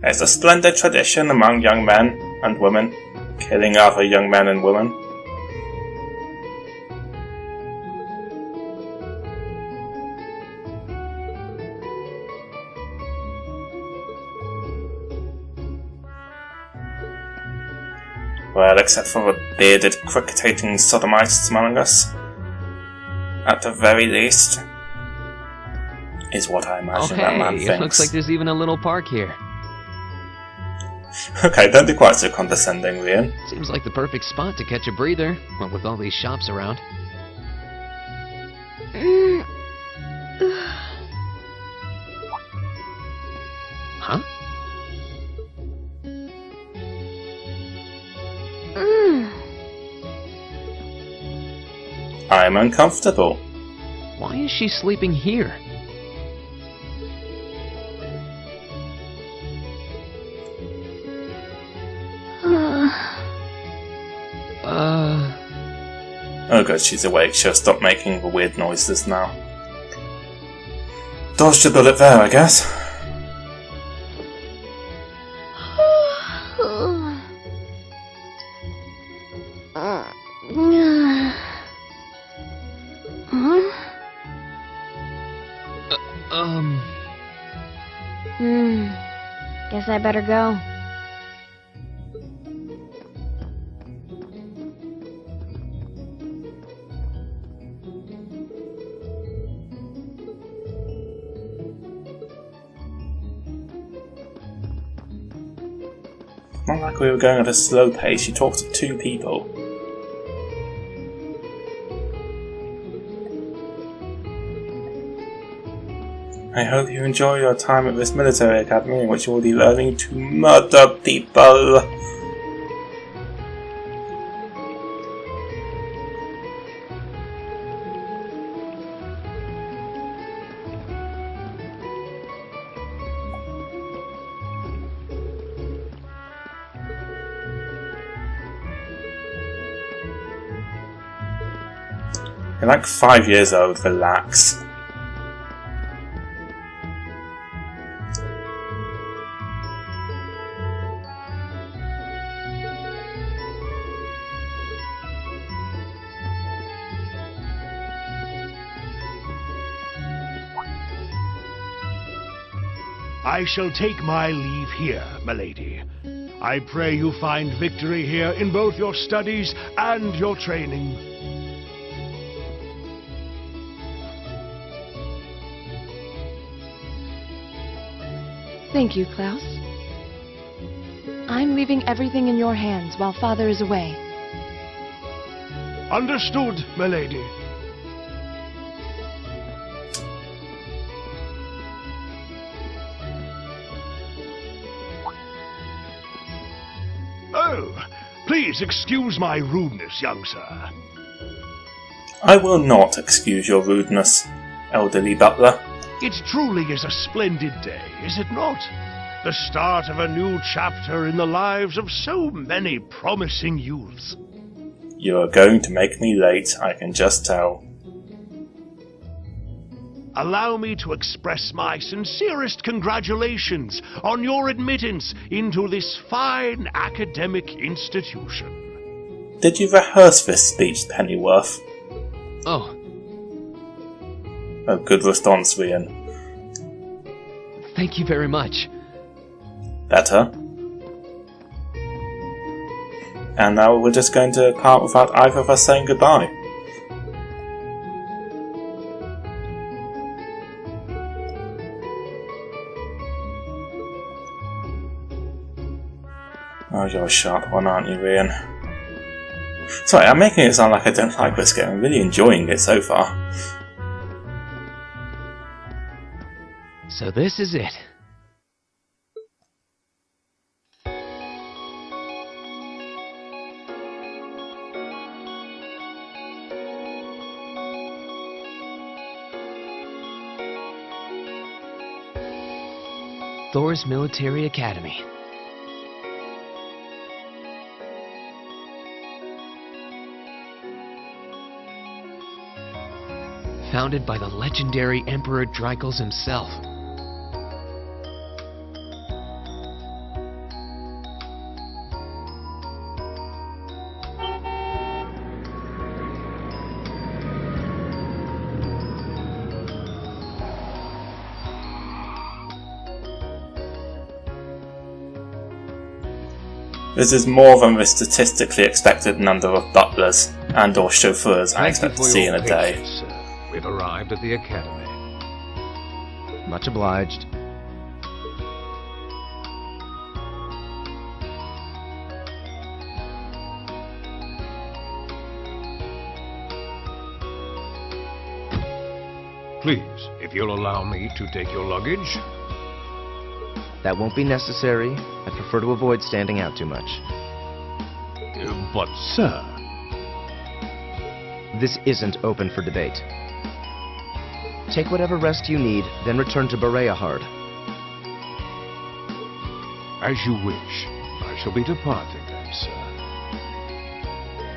It's a splendid tradition among young men and women, killing other young men and women. Well, except for the bearded, cricketing sodomites among us. At the very least, is what I imagine that man thinks. It looks like there's even a little park here. Okay, don't be quite so condescending, Rian. Seems like the perfect spot to catch a breather, what with all these shops around. Huh? I'm uncomfortable. Why is she sleeping here? Oh good, she's awake. She'll stop making the weird noises now. Dodged a bullet there, I guess. Guess I better go. Not like we were going at a slow pace. She talked to two people. I hope you enjoy your time at this military academy in which you will be learning to murder people. You're like 5 years old, relax. I shall take my leave here, milady. I pray you find victory here in both your studies and your training. Thank you, Klaus. I'm leaving everything in your hands while Father is away. Understood, milady. Oh, please excuse my rudeness, young sir. I will not excuse your rudeness, elderly butler. It truly is a splendid day, is it not? The start of a new chapter in the lives of so many promising youths. You are going to make me late, I can just tell. Allow me to express my sincerest congratulations on your admittance into this fine academic institution. Did you rehearse this speech, Pennyworth? Oh. Oh, good response, Rian. Thank you very much. Better. And now we're just going to part without either of us saying goodbye. Oh, you're a sharp one, aren't you, Rian? Sorry, I'm making it sound like I don't like this game. I'm really enjoying it so far. So this is it. Thors Military Academy. Founded by the legendary Emperor Dreikels himself. This is more than the statistically expected number of butlers and or chauffeurs I expect to see in a day. Patience, sir. We've arrived at the academy. Much obliged. Please, if you'll allow me to take your luggage. That won't be necessary. I prefer to avoid standing out too much. But, sir... This isn't open for debate. Take whatever rest you need, then return to Bereahard. As you wish. I shall be departing then, sir.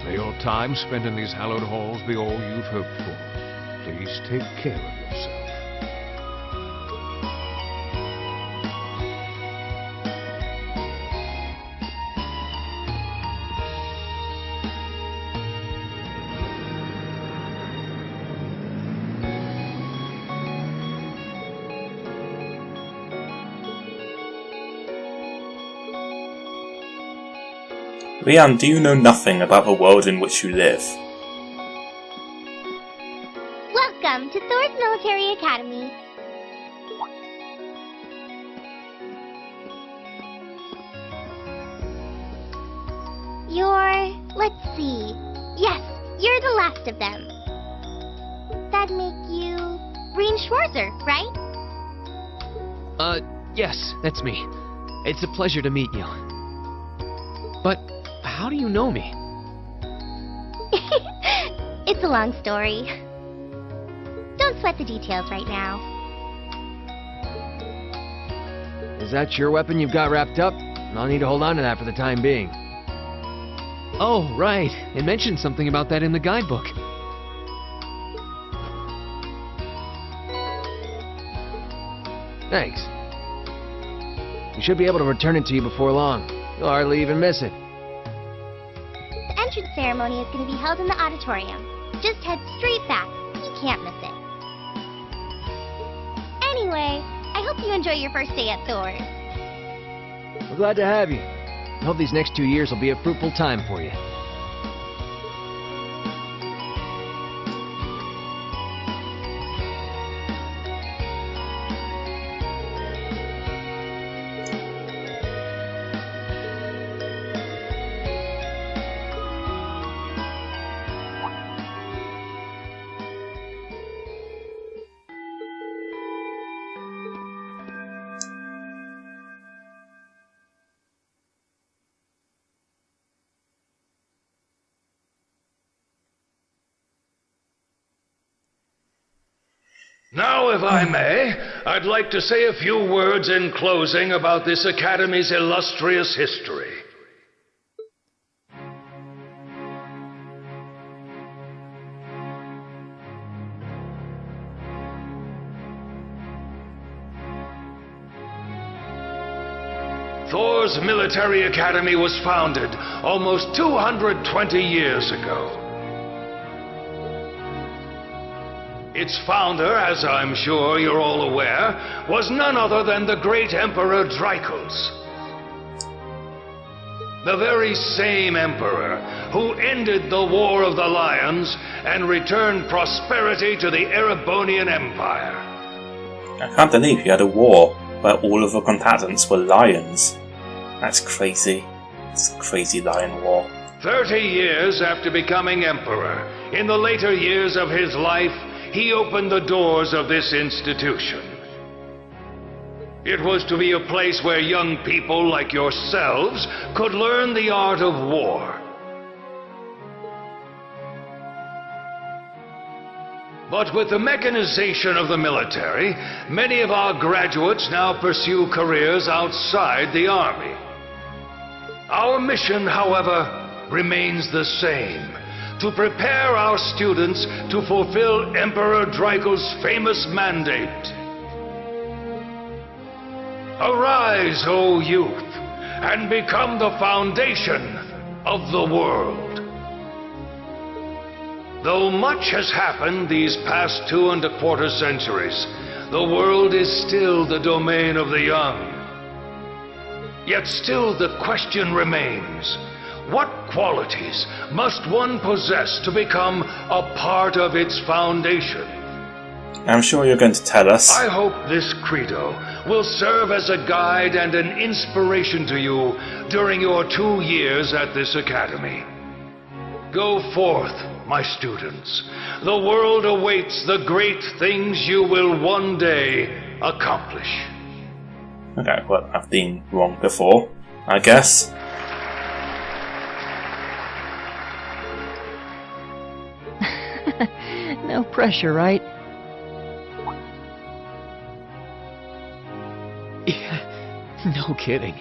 May your time spent in these hallowed halls be all you've hoped for. Please take care of yourself. Rian, do you know nothing about the world in which you live? Welcome to Thors Military Academy. Let's see. Yes, you're the last of them. That'd make you... Reen Schwarzer, right? Yes, that's me. It's a pleasure to meet you. But how do you know me? It's a long story. Don't sweat the details right now. Is that your weapon you've got wrapped up? I'll need to hold on to that for the time being. Oh, right. It mentioned something about that in the guidebook. Thanks. You should be able to return it to you before long. You'll hardly even miss it. The entrance ceremony is going to be held in the auditorium. Just head straight back. You can't miss it. Anyway, I hope you enjoy your first day at Thors. We're glad to have you. I hope these next 2 years will be a fruitful time for you. Now, if I may, I'd like to say a few words in closing about this Academy's illustrious history. Thors Military Academy was founded almost 220 years ago. Its founder, as I'm sure you're all aware, was none other than the great Emperor Drykos. The very same emperor who ended the War of the Lions and returned prosperity to the Erebonian Empire. I can't believe you had a war where all of the combatants were lions. That's crazy. It's a crazy lion war. 30 years after becoming emperor, in the later years of his life, he opened the doors of this institution. It was to be a place where young people like yourselves could learn the art of war. But with the mechanization of the military, many of our graduates now pursue careers outside the army. Our mission, however, remains the same: to prepare our students to fulfill Emperor Drykos' famous mandate. Arise, O youth, and become the foundation of the world. Though much has happened these past 2¼ centuries, the world is still the domain of the young. Yet still the question remains. What qualities must one possess to become a part of its foundation? I'm sure you're going to tell us. I hope this credo will serve as a guide and an inspiration to you during your 2 years at this academy. Go forth, my students. The world awaits the great things you will one day accomplish. Okay, well, I've been wrong before, I guess. No pressure, right? Yeah, no kidding.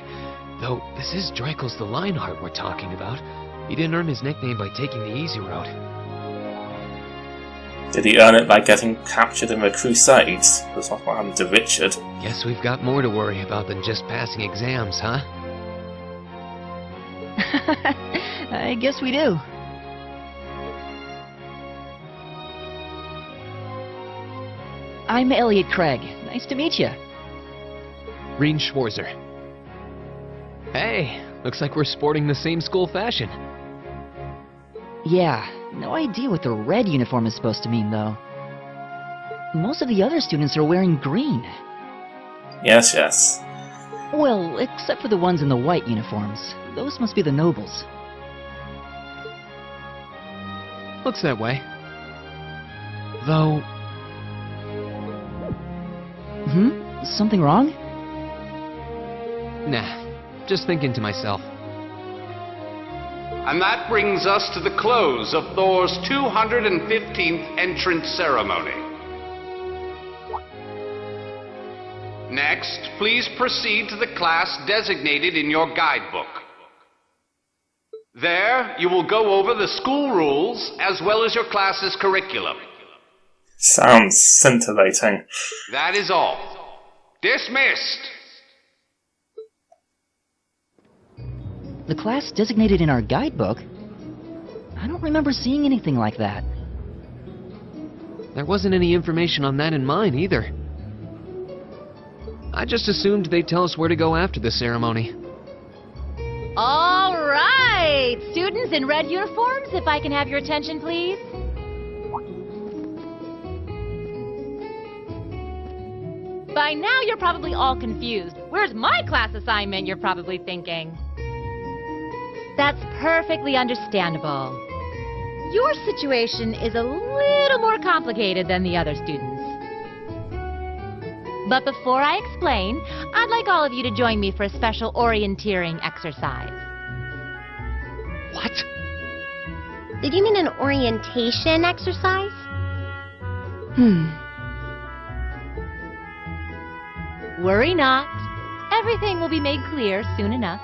Though, this is Draco's the Lionheart we're talking about. He didn't earn his nickname by taking the easy road. Did he earn it by getting captured in the Crusades? That's not what happened to Richard. Guess we've got more to worry about than just passing exams, huh? I guess we do. I'm Elliot Craig. Nice to meet you. Reen Schwarzer. Hey, looks like we're sporting the same school fashion. Yeah, no idea what the red uniform is supposed to mean, though. Most of the other students are wearing green. Yes, yes. Well, except for the ones in the white uniforms. Those must be the nobles. Looks that way. Though... Something wrong? Nah, just thinking to myself. And that brings us to the close of Thors' 215th entrance ceremony. Next, please proceed to the class designated in your guidebook. There, you will go over the school rules as well as your class's curriculum. Sounds scintillating. That is all. Dismissed! The class designated in our guidebook? I don't remember seeing anything like that. There wasn't any information on that in mine, either. I just assumed they'd tell us where to go after the ceremony. All right! Students in red uniforms, if I can have your attention, please. By now, you're probably all confused. Where's my class assignment, you're probably thinking. That's perfectly understandable. Your situation is a little more complicated than the other students. But before I explain, I'd like all of you to join me for a special orienteering exercise. What? Did you mean an orientation exercise? Worry not. Everything will be made clear soon enough.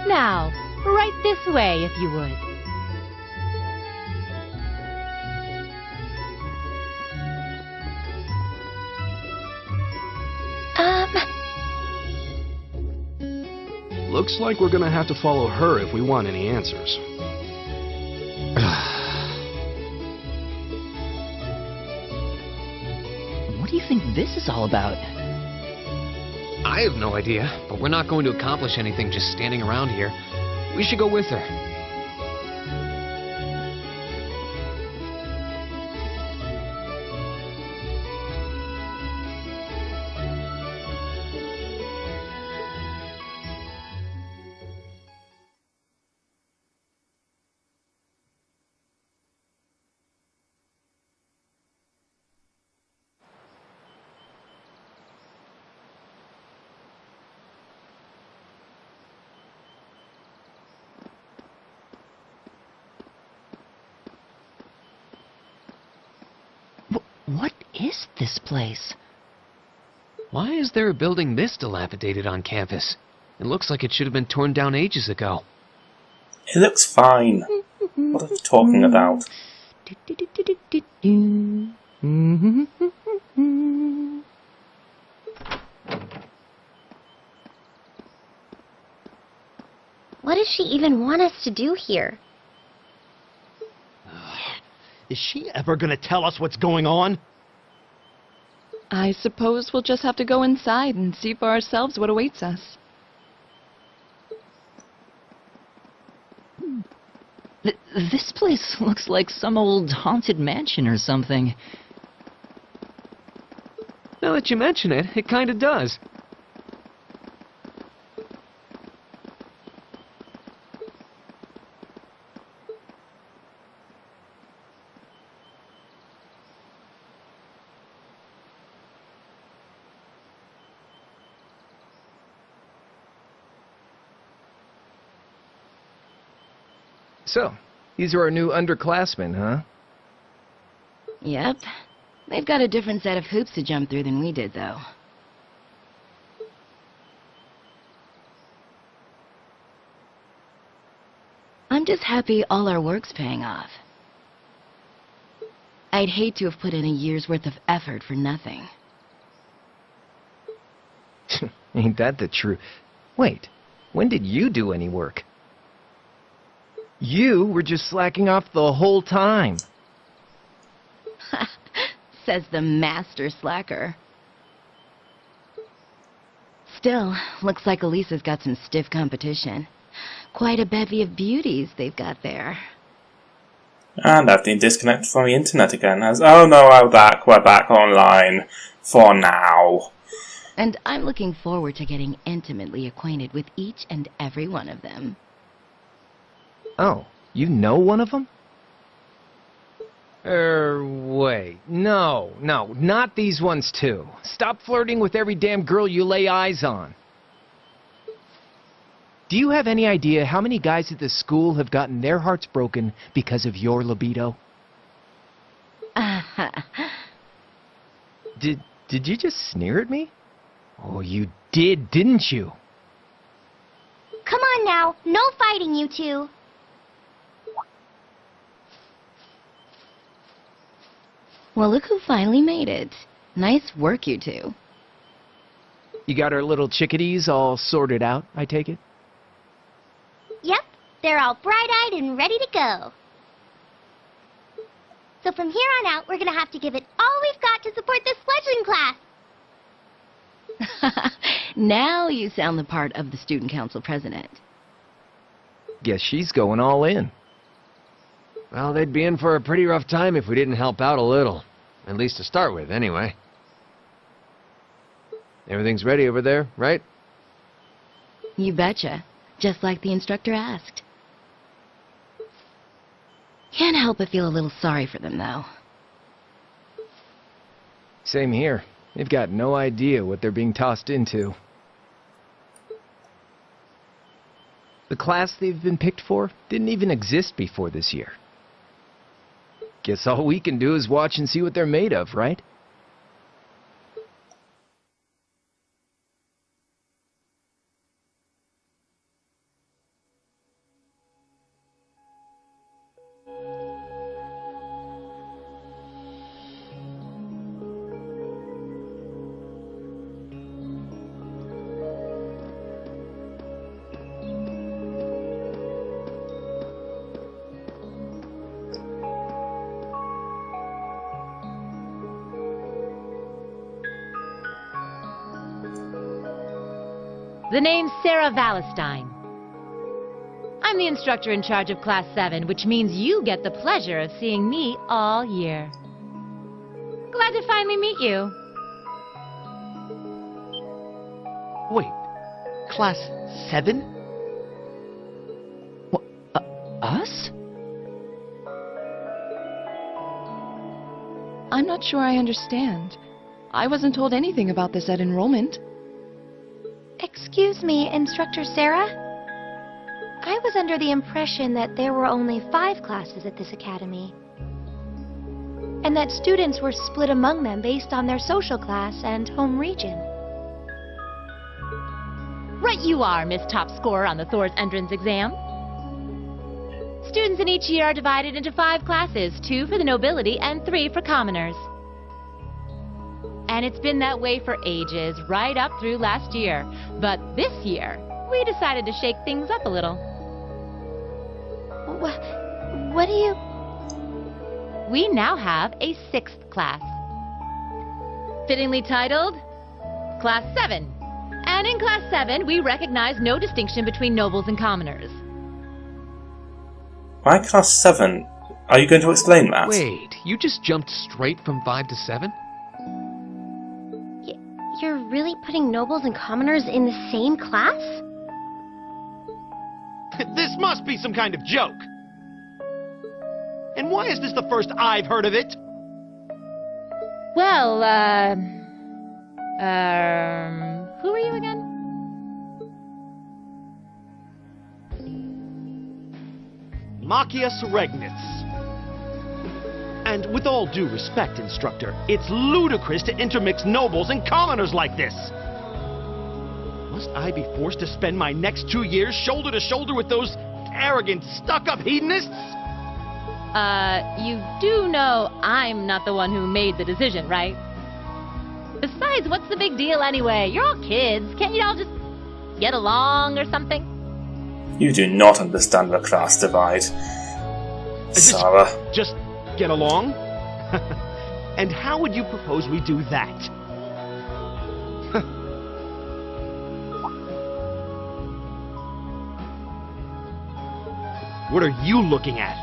Now, right this way, if you would. Looks like we're gonna have to follow her if we want any answers. What do you think this is all about? I have no idea, but we're not going to accomplish anything just standing around here. We should go with her. What is this place? Why is there a building this dilapidated on campus? It looks like it should have been torn down ages ago. It looks fine. What are you talking about? What does she even want us to do here? Is she ever gonna tell us what's going on? I suppose we'll just have to go inside and see for ourselves what awaits us. This place looks like some old haunted mansion or something. Now that you mention it, it kinda does. So, these are our new underclassmen, huh? Yep. They've got a different set of hoops to jump through than we did, though. I'm just happy all our work's paying off. I'd hate to have put in a year's worth of effort for nothing. Ain't that the truth? Wait, when did you do any work? You were just slacking off the whole time. Says the master slacker. Still, looks like Elisa's got some stiff competition. Quite a bevy of beauties they've got there. And I've been disconnected from the internet again. Oh no, we're back online. For now. And I'm looking forward to getting intimately acquainted with each and every one of them. Oh, you know one of them? Wait. No, not these ones too. Stop flirting with every damn girl you lay eyes on. Do you have any idea how many guys at this school have gotten their hearts broken because of your libido? Did you just sneer at me? Oh, you did, didn't you? Come on now, no fighting, you two. Well, look who finally made it. Nice work, you two. You got our little chickadees all sorted out, I take it? Yep, they're all bright-eyed and ready to go. So from here on out, we're gonna have to give it all we've got to support this fledgling class. Now you sound the part of the student council president. Guess she's going all in. Well, they'd be in for a pretty rough time if we didn't help out a little. At least to start with, anyway. Everything's ready over there, right? You betcha. Just like the instructor asked. Can't help but feel a little sorry for them, though. Same here. They've got no idea what they're being tossed into. The class they've been picked for didn't even exist before this year. Guess all we can do is watch and see what they're made of, right? The name's Sarah Valestine. I'm the instructor in charge of Class 7, which means you get the pleasure of seeing me all year. Glad to finally meet you. Wait, Class 7? What, us? I'm not sure I understand. I wasn't told anything about this at enrollment. Excuse me, Instructor Sarah? I was under the impression that there were only 5 classes at this academy, and that students were split among them based on their social class and home region. Right you are, Miss Top Scorer on the Thors entrance exam. Students in each year are divided into 5 classes, 2 for the nobility and 3 for commoners. And it's been that way for ages, right up through last year. But this year, we decided to shake things up a little. What do you... We now have a 6th class. Fittingly titled, Class 7. And in Class 7, we recognize no distinction between nobles and commoners. Why class 7? Are you going to explain that? Wait, you just jumped straight from 5 to 7? You're really putting nobles and commoners in the same class? This must be some kind of joke. And why is this the first I've heard of it? Well, who are you again? Machias Regnitz. And with all due respect, Instructor, it's ludicrous to intermix nobles and commoners like this. Must I be forced to spend my next 2 years shoulder to shoulder with those arrogant, stuck-up hedonists? You do know I'm not the one who made the decision, right? Besides, what's the big deal anyway? You're all kids. Can't you all just get along or something? You do not understand the class divide, Sarah. Just get along? And how would you propose we do that? What are you looking at?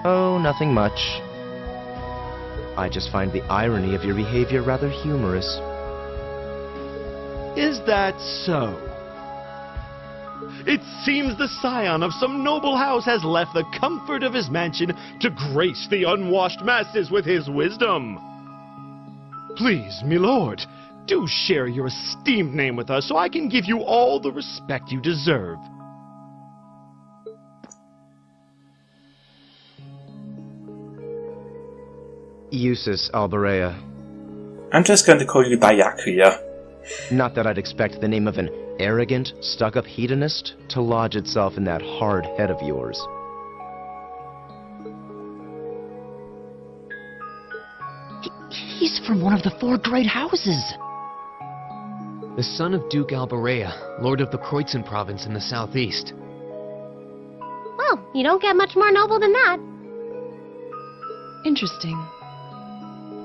Oh, nothing much. I just find the irony of your behavior rather humorous. Is that so? It seems the scion of some noble house has left the comfort of his mansion to grace the unwashed masses with his wisdom. Please, milord, do share your esteemed name with us so I can give you all the respect you deserve. Eustace Alberea. I'm just going to call you Byakuya. Not that I'd expect the name of an arrogant, stuck-up hedonist to lodge itself in that hard head of yours. He's from one of the 4 great houses. The son of Duke Alberea, lord of the Kreutzen province in the southeast. Well, you don't get much more noble than that. Interesting.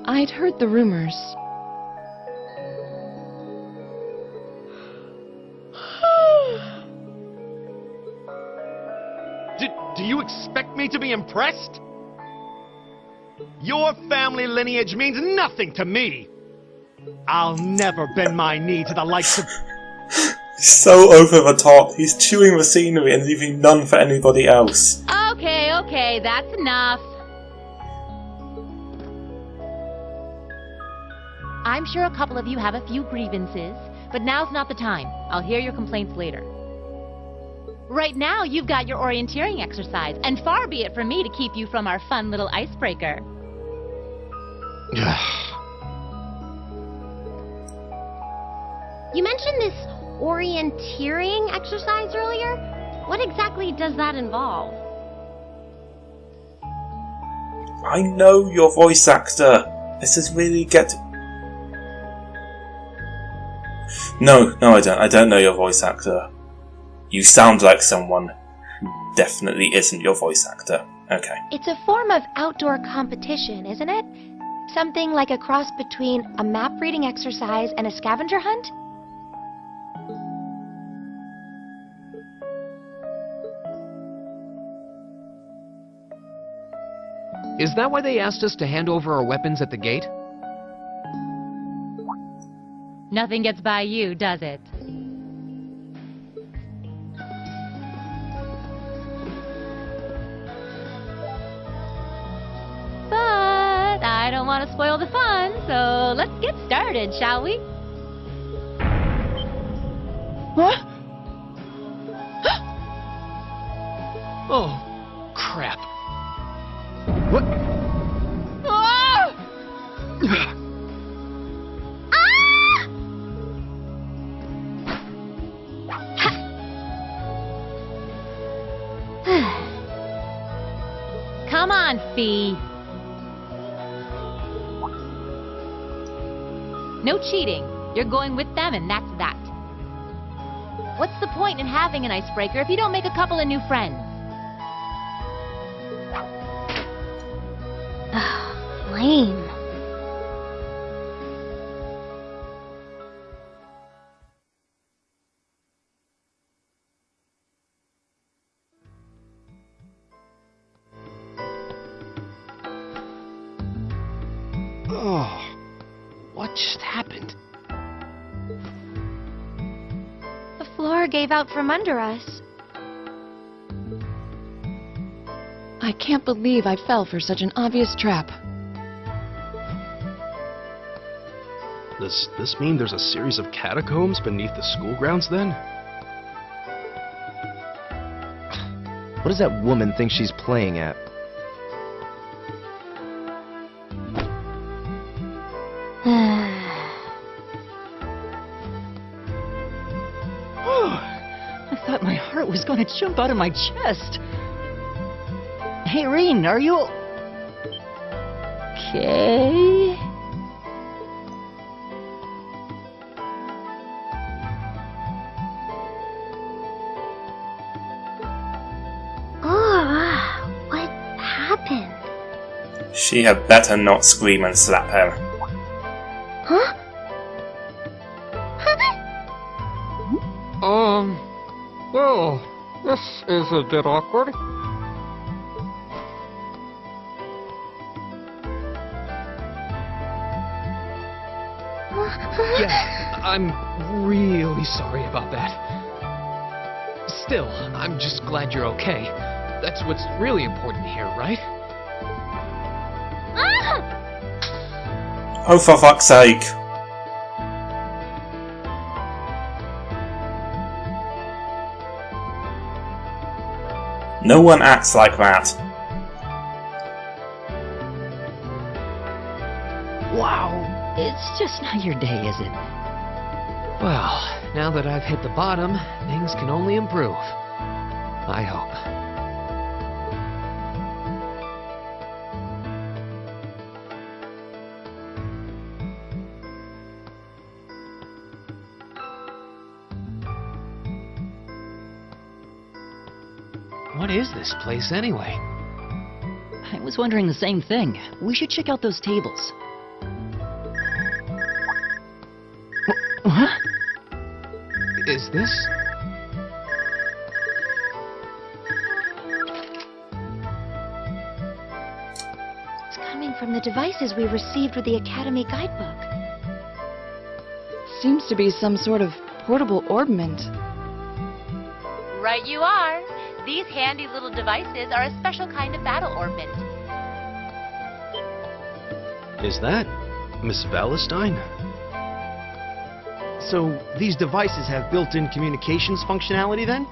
I'd heard the rumors. Do you expect me to be impressed? Your family lineage means nothing to me. I'll never bend my knee to the likes of... So over the top. He's chewing the scenery and leaving none for anybody else. Okay, that's enough. I'm sure a couple of you have a few grievances, but now's not the time. I'll hear your complaints later. Right now, you've got your orienteering exercise, and far be it from me to keep you from our fun little icebreaker. You mentioned this orienteering exercise earlier. What exactly does that involve? I know your voice actor. This is really No, I don't. I don't know your voice actor. You sound like someone who definitely isn't your voice actor. Okay. It's a form of outdoor competition, isn't it? Something like a cross between a map-reading exercise and a scavenger hunt? Is that why they asked us to hand over our weapons at the gate? Nothing gets by you, does it? But I don't want to spoil the fun, so let's get started, shall we? What? Oh, crap. What? Ah! Come on, Fee. No cheating. You're going with them, and that's that. What's the point in having an icebreaker if you don't make a couple of new friends? Lame. just happened? The floor gave out from under us. I can't believe I fell for such an obvious trap. Does this mean there's a series of catacombs beneath the school grounds then? What does that woman think she's playing at? I thought my heart was going to jump out of my chest. Hey, Reen, are you... okay? What happened? She had better not scream and slap her. Huh? Well, this is a bit awkward. Yeah, I'm really sorry about that. Still, I'm just glad you're okay. That's what's really important here, right? Oh, for fuck's sake. No one acts like that. Wow, it's just not your day, is it? Well, now that I've hit the bottom, things can only improve. I hope. What is this place anyway? I was wondering the same thing. We should check out those tables. What? Is this? It's coming from the devices we received with the Academy guidebook. Seems to be some sort of portable orbment. Right you are. These handy little devices are a special kind of battle orbment. Is that Miss Valentine? So, these devices have built-in communications functionality then?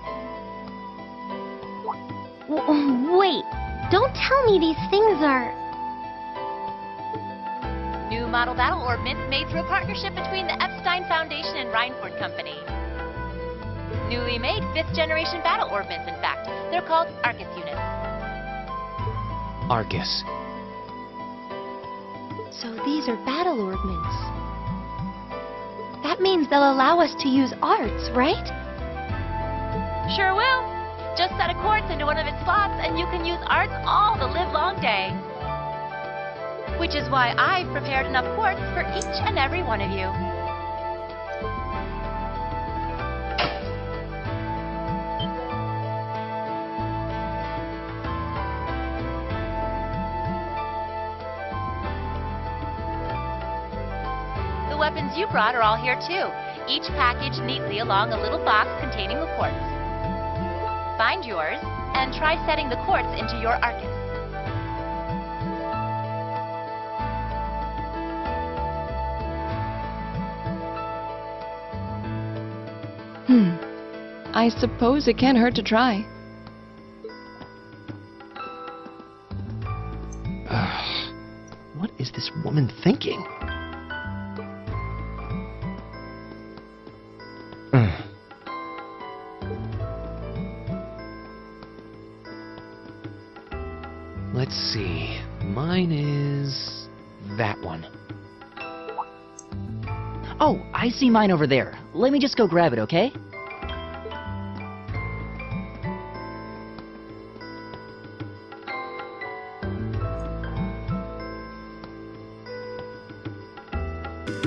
Wait, don't tell me these things are... New model battle orbments made through a partnership between the Epstein Foundation and Reinford Company. Newly made 5th generation battle orbments, in fact. They're called Arcus units. Arcus. So these are battle orbments. That means they'll allow us to use arts, right? Sure will. Just set a quartz into one of its slots and you can use arts all the livelong day. Which is why I've prepared enough quartz for each and every one of you. The weapons you brought are all here too, each packaged neatly along a little box containing the quartz. Find yours, and try setting the quartz into your Arcus. I suppose it can't hurt to try. What is this woman thinking? Let's see. Mine is that one. Oh, I see mine over there. Let me just go grab it, okay?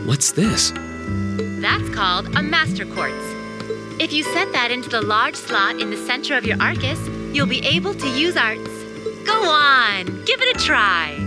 What's this? That's called a master quartz. If you set that into the large slot in the center of your Arcus, you'll be able to use arts. Go on, give it a try.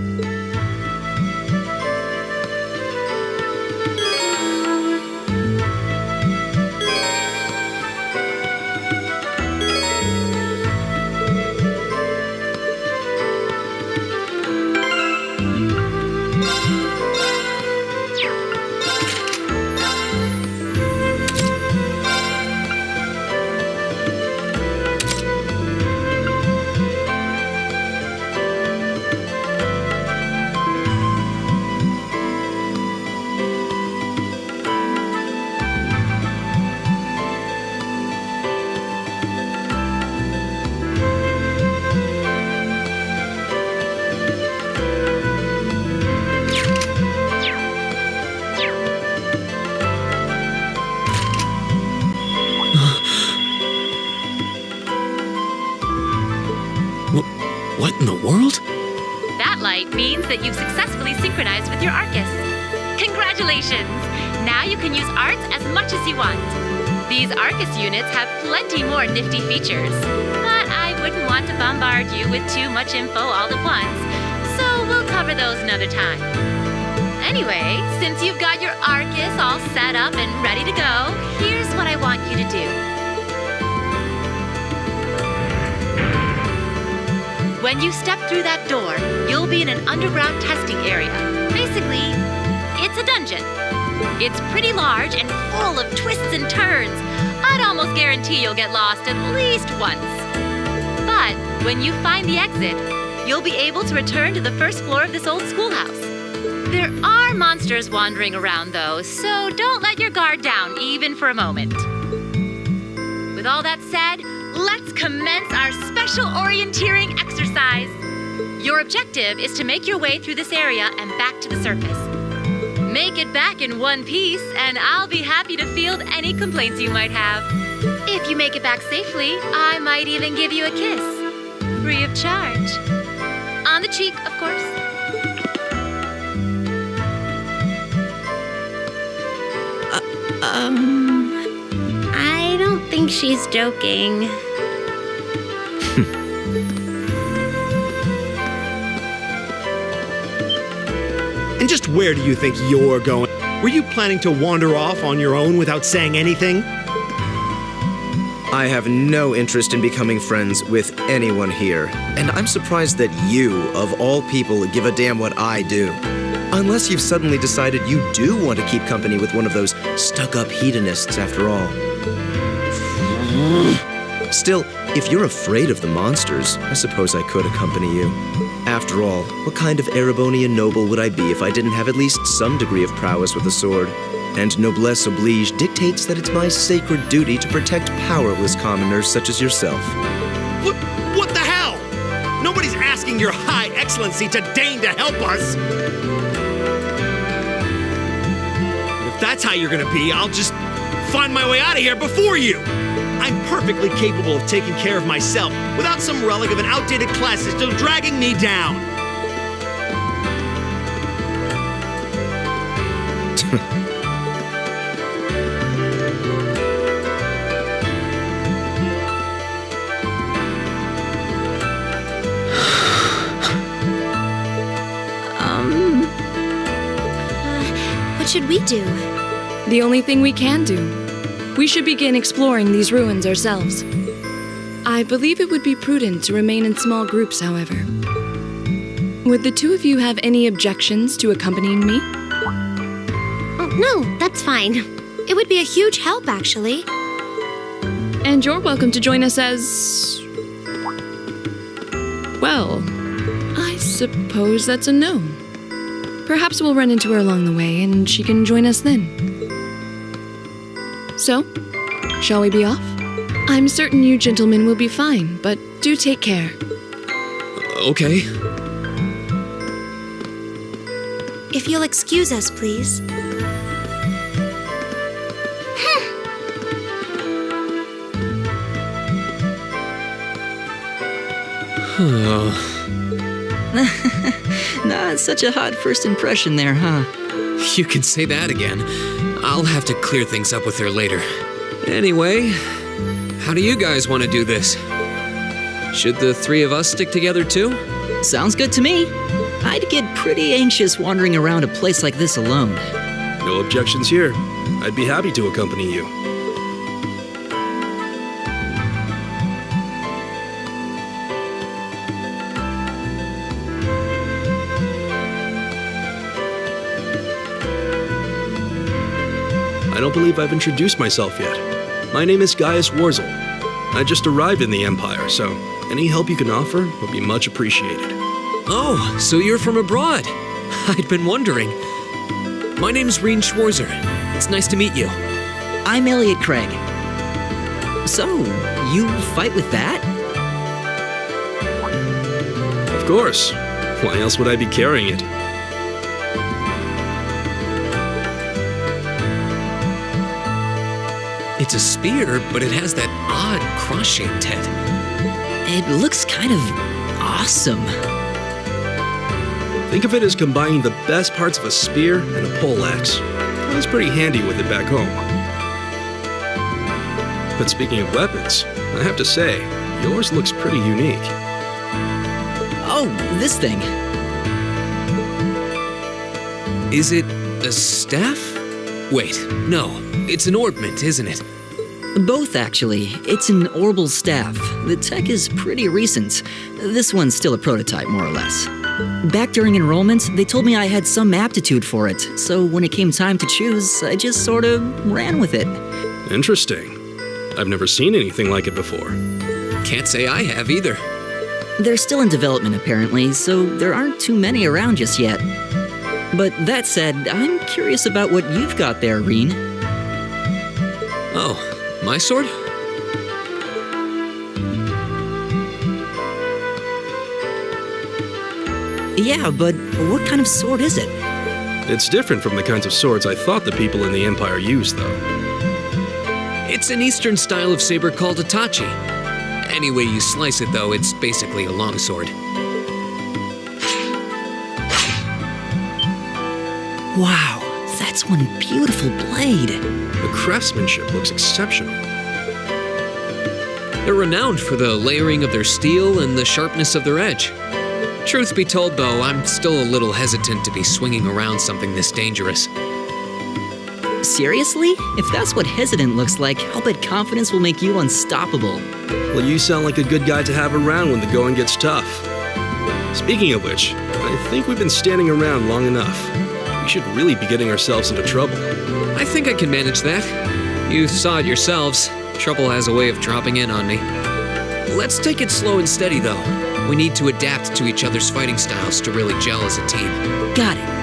What in the world? That light means that you've successfully synchronized with your Arcus. Congratulations! Now you can use arts as much as you want. These Arcus units have plenty more nifty features, but I wouldn't want to bombard you with too much info all at once, so we'll cover those another time. Anyway, since you've got your Arcus all set up and ready to go, here's what I want you to do. When you step through that door, you'll be in an underground testing area. Basically, it's a dungeon. It's pretty large and full of twists and turns. I'd almost guarantee you'll get lost at least once. But when you find the exit, you'll be able to return to the first floor of this old schoolhouse. There are monsters wandering around, though, so don't let your guard down, even for a moment. With all that said, let's commence our special orienteering exercise. Your objective is to make your way through this area and back to the surface. Make it back in one piece, and I'll be happy to field any complaints you might have. If you make it back safely, I might even give you a kiss. Free of charge. On the cheek, of course. I don't think she's joking. And just where do you think you're going? Were you planning to wander off on your own without saying anything? I have no interest in becoming friends with anyone here, and I'm surprised that you, of all people, give a damn what I do. Unless you've suddenly decided you do want to keep company with one of those stuck-up hedonists after all. Still, if you're afraid of the monsters, I suppose I could accompany you. After all, what kind of Erebonian noble would I be if I didn't have at least some degree of prowess with a sword? And noblesse oblige dictates that it's my sacred duty to protect powerless commoners such as yourself. What the hell? Nobody's asking your high excellency to deign to help us! If that's how you're gonna be, I'll just find my way out of here before you! I'm perfectly capable of taking care of myself without some relic of an outdated class system dragging me down. What should we do? The only thing we can do. We should begin exploring these ruins ourselves. I believe it would be prudent to remain in small groups, however. Would the two of you have any objections to accompanying me? Oh, no, that's fine. It would be a huge help, actually. And you're welcome to join us as... well, I suppose that's a no. Perhaps we'll run into her along the way, and she can join us then. So, shall we be off? I'm certain you gentlemen will be fine, but do take care. Okay. If you'll excuse us, please. Not such a hot first impression there, huh? You can say that again. I'll have to clear things up with her later. Anyway, how do you guys want to do this? Should the three of us stick together too? Sounds good to me. I'd get pretty anxious wandering around a place like this alone. No objections here. I'd be happy to accompany you. I don't believe I've introduced myself yet. My name is Gaius Warzel. I just arrived in the Empire, so any help you can offer would be much appreciated. Oh, so you're from abroad. I'd been wondering. My name's Reen Schwarzer. It's nice to meet you. I'm Elliot Craig. So, you fight with that? Of course. Why else would I be carrying it? It's a spear, but it has that odd cross-shaped head. It looks kind of awesome. Think of it as combining the best parts of a spear and a poleaxe. I was pretty handy with it back home. But speaking of weapons, I have to say, yours looks pretty unique. Oh, this thing. Is it a staff? Wait, no. It's an orbment, isn't it? Both, actually. It's an orbital staff. The tech is pretty recent. This one's still a prototype, more or less. Back during enrollment, they told me I had some aptitude for it, so when it came time to choose, I just sort of ran with it. Interesting. I've never seen anything like it before. Can't say I have either. They're still in development, apparently, so there aren't too many around just yet. But that said, I'm curious about what you've got there, Reen. Oh, my sword? Yeah, but what kind of sword is it? It's different from the kinds of swords I thought the people in the Empire used, though. It's an Eastern style of saber called a tachi. Any way you slice it, though, it's basically a longsword. Wow, that's one beautiful blade. The craftsmanship looks exceptional. They're renowned for the layering of their steel and the sharpness of their edge. Truth be told, though, I'm still a little hesitant to be swinging around something this dangerous. Seriously? If that's what hesitant looks like, I'll bet confidence will make you unstoppable. Well, you sound like a good guy to have around when the going gets tough. Speaking of which, I think we've been standing around long enough. We should really be getting ourselves into trouble. I think I can manage that. You saw it yourselves. Trouble has a way of dropping in on me. Let's take it slow and steady, though. We need to adapt to each other's fighting styles to really gel as a team. Got it.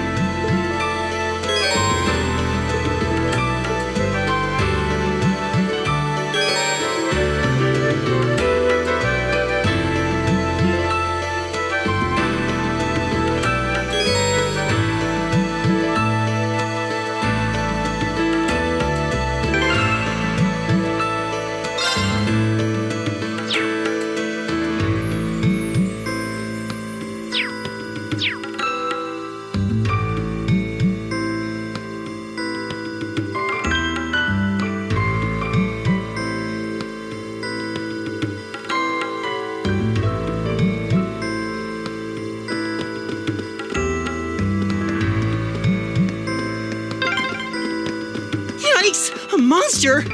A monster?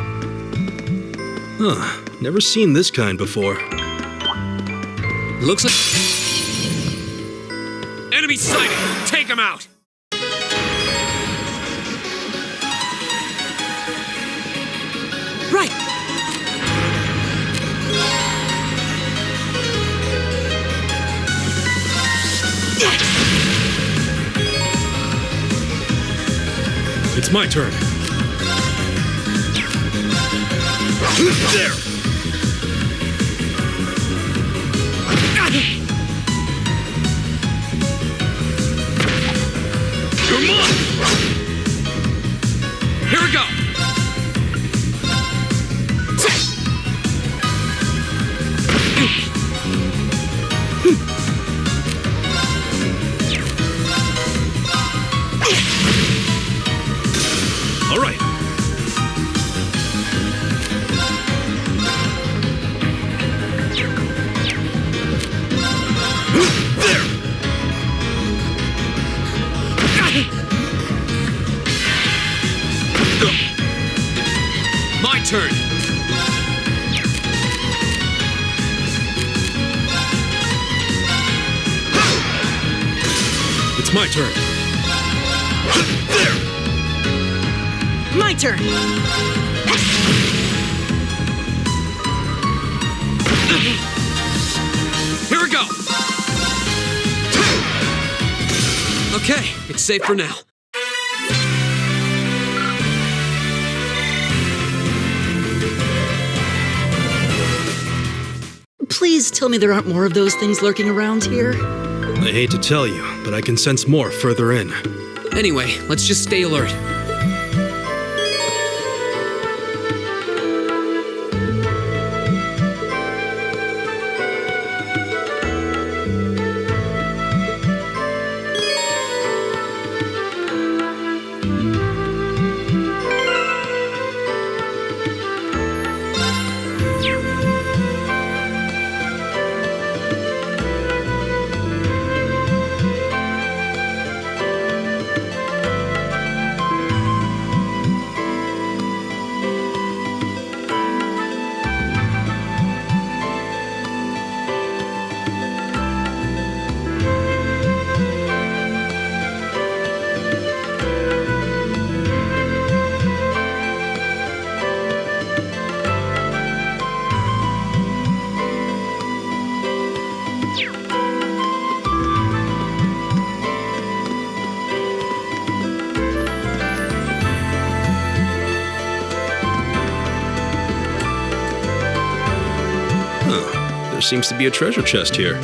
Huh. Never seen this kind before. Looks like... Enemy sighted! Take him out! Right! It's my turn. There! You're mine! Here we go! All right. My turn. It's my turn. There. My turn. Here we go. Okay, it's safe for now. Please tell me there aren't more of those things lurking around here. I hate to tell you, but I can sense more further in. Anyway, let's just stay alert. seems to be a treasure chest here.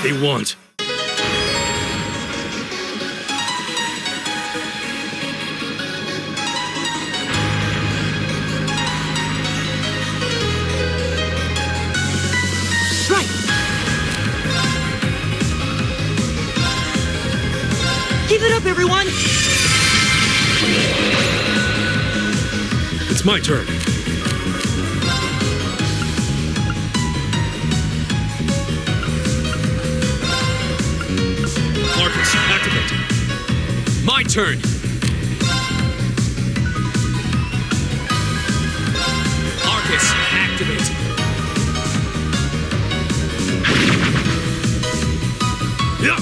They want. Right. Keep it up, everyone. It's my turn. Activate. My turn. Arcus, activate. Yeah.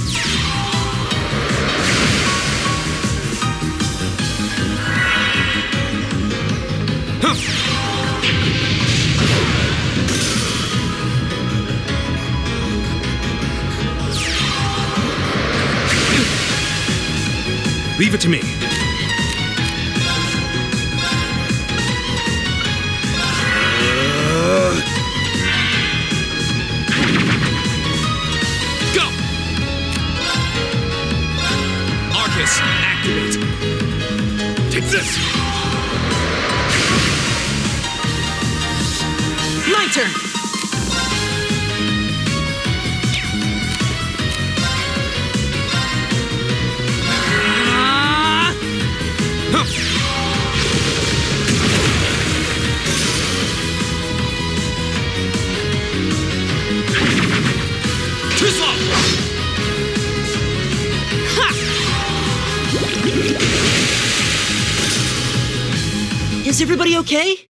Leave it to me. Go! Arcus, activate. Take this! My turn. Too slow! Ha! Is everybody okay?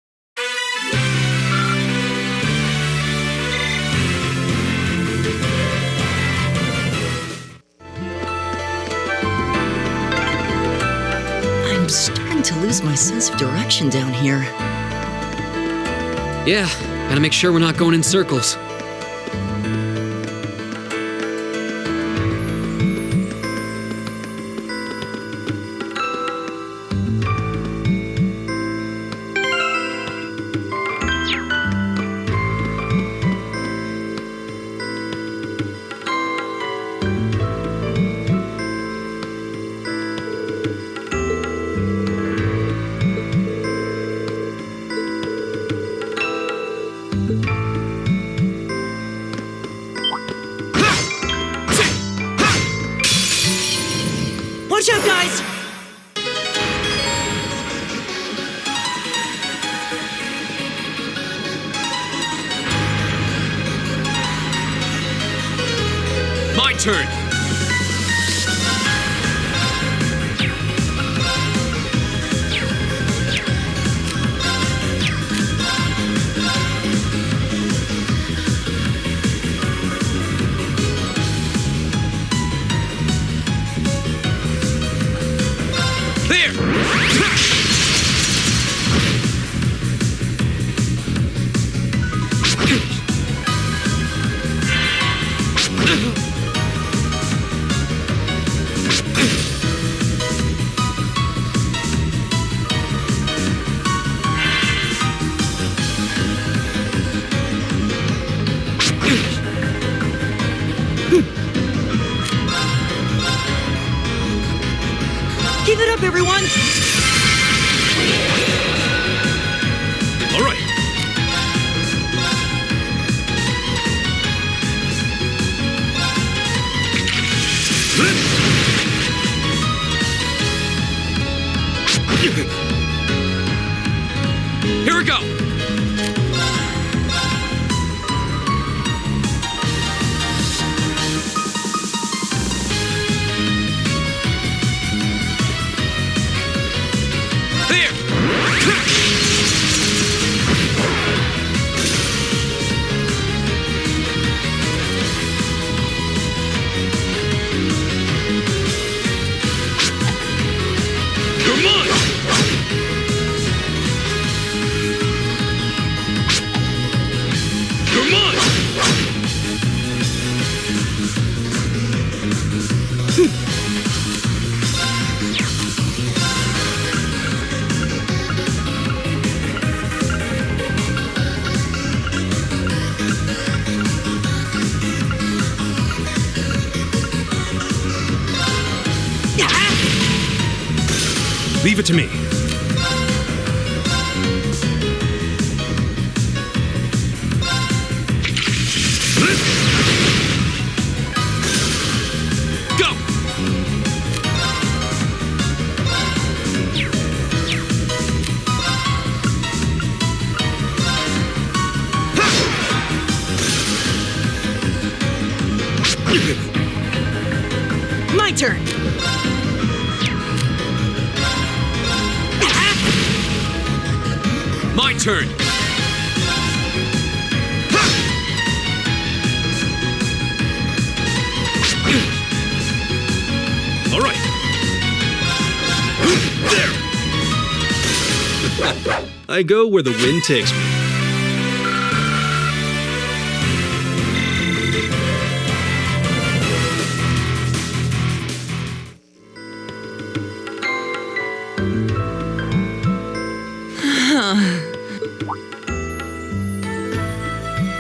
I'm starting to lose my sense of direction down here. Yeah, gotta make sure we're not going in circles. turn. Give it up, everyone! All right. Here we go. Leave it to me. Go! My turn! My turn. All right. There. I go where the wind takes me.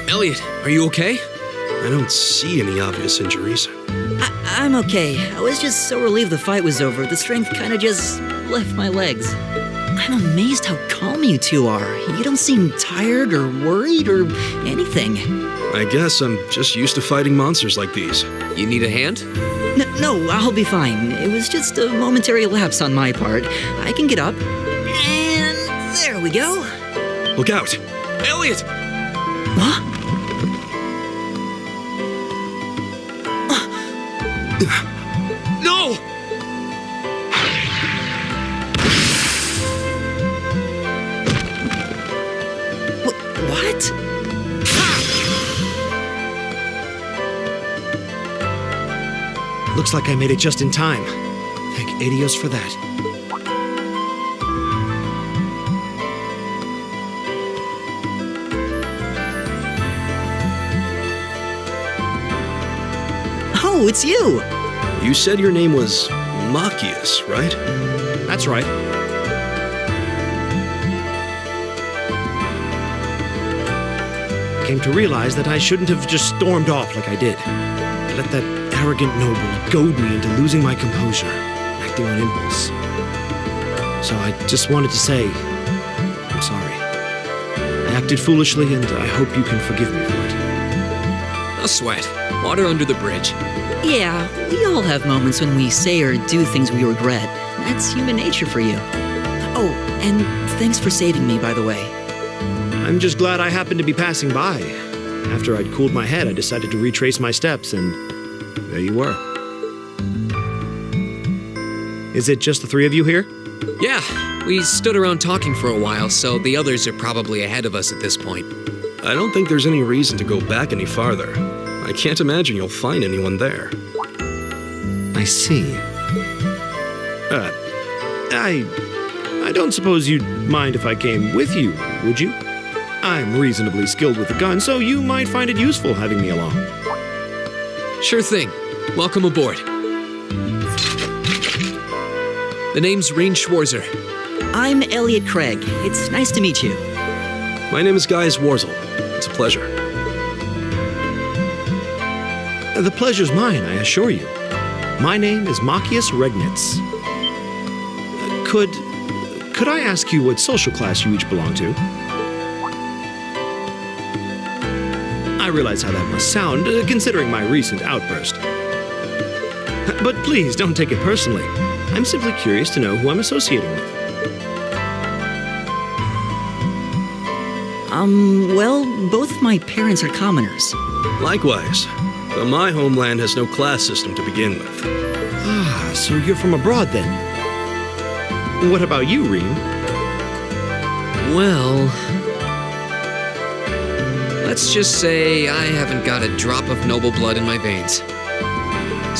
Elliot, are you okay? I don't see any obvious injuries. I'm okay. I was just so relieved the fight was over, the strength kinda just left my legs. I'm amazed how calm you two are. You don't seem tired or worried or anything. I guess I'm just used to fighting monsters like these. You need a hand? No, I'll be fine. It was just a momentary lapse on my part. I can get up. And there we go. Look out! Elliot! What? No! What? Looks like I made it just in time. Thank Adios for that. Oh, it's you! You said your name was Machias, right? That's right. I came to realize that I shouldn't have just stormed off like I did. I let that arrogant noble goad me into losing my composure, acting on impulse. So I just wanted to say, I'm sorry. I acted foolishly and I hope you can forgive me for it. No sweat. Water under the bridge. Yeah, we all have moments when we say or do things we regret. That's human nature for you. Oh, and thanks for saving me, by the way. I'm just glad I happened to be passing by. After I'd cooled my head, I decided to retrace my steps, and there you were. Is it just the three of you here? Yeah, we stood around talking for a while, so the others are probably ahead of us at this point. I don't think there's any reason to go back any farther. I can't imagine you'll find anyone there. I see. I don't suppose you'd mind if I came with you, would you? I'm reasonably skilled with a gun, so you might find it useful having me along. Sure thing. Welcome aboard. The name's Reen Schwarzer. I'm Elliot Craig. It's nice to meet you. My name is Gaius Warzel. It's a pleasure. The pleasure's mine, I assure you. My name is Machias Regnitz. Could I ask you what social class you each belong to? I realize how that must sound, considering my recent outburst. But please, don't take it personally. I'm simply curious to know who I'm associating with. Well, both of my parents are commoners. Likewise. But my homeland has no class system to begin with. Ah, so you're from abroad then? What about you, Reen? Well, let's just say I haven't got a drop of noble blood in my veins.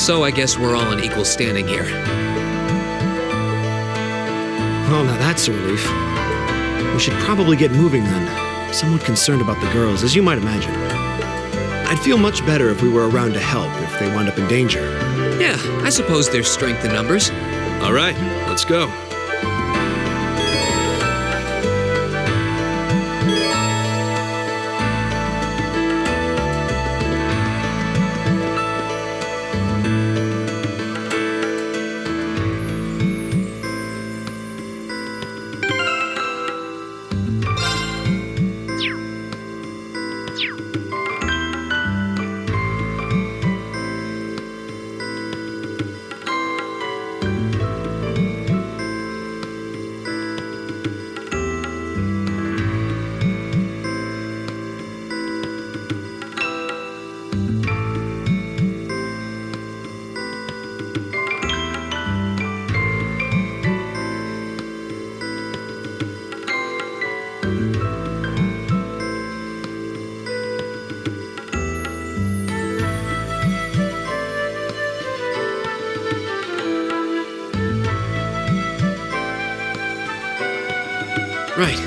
So I guess we're all in equal standing here. Oh, now that's a relief. We should probably get moving then. Somewhat concerned about the girls, as you might imagine. I'd feel much better if we were around to help if they wound up in danger. Yeah, I suppose there's strength in numbers. All right, let's go. Right.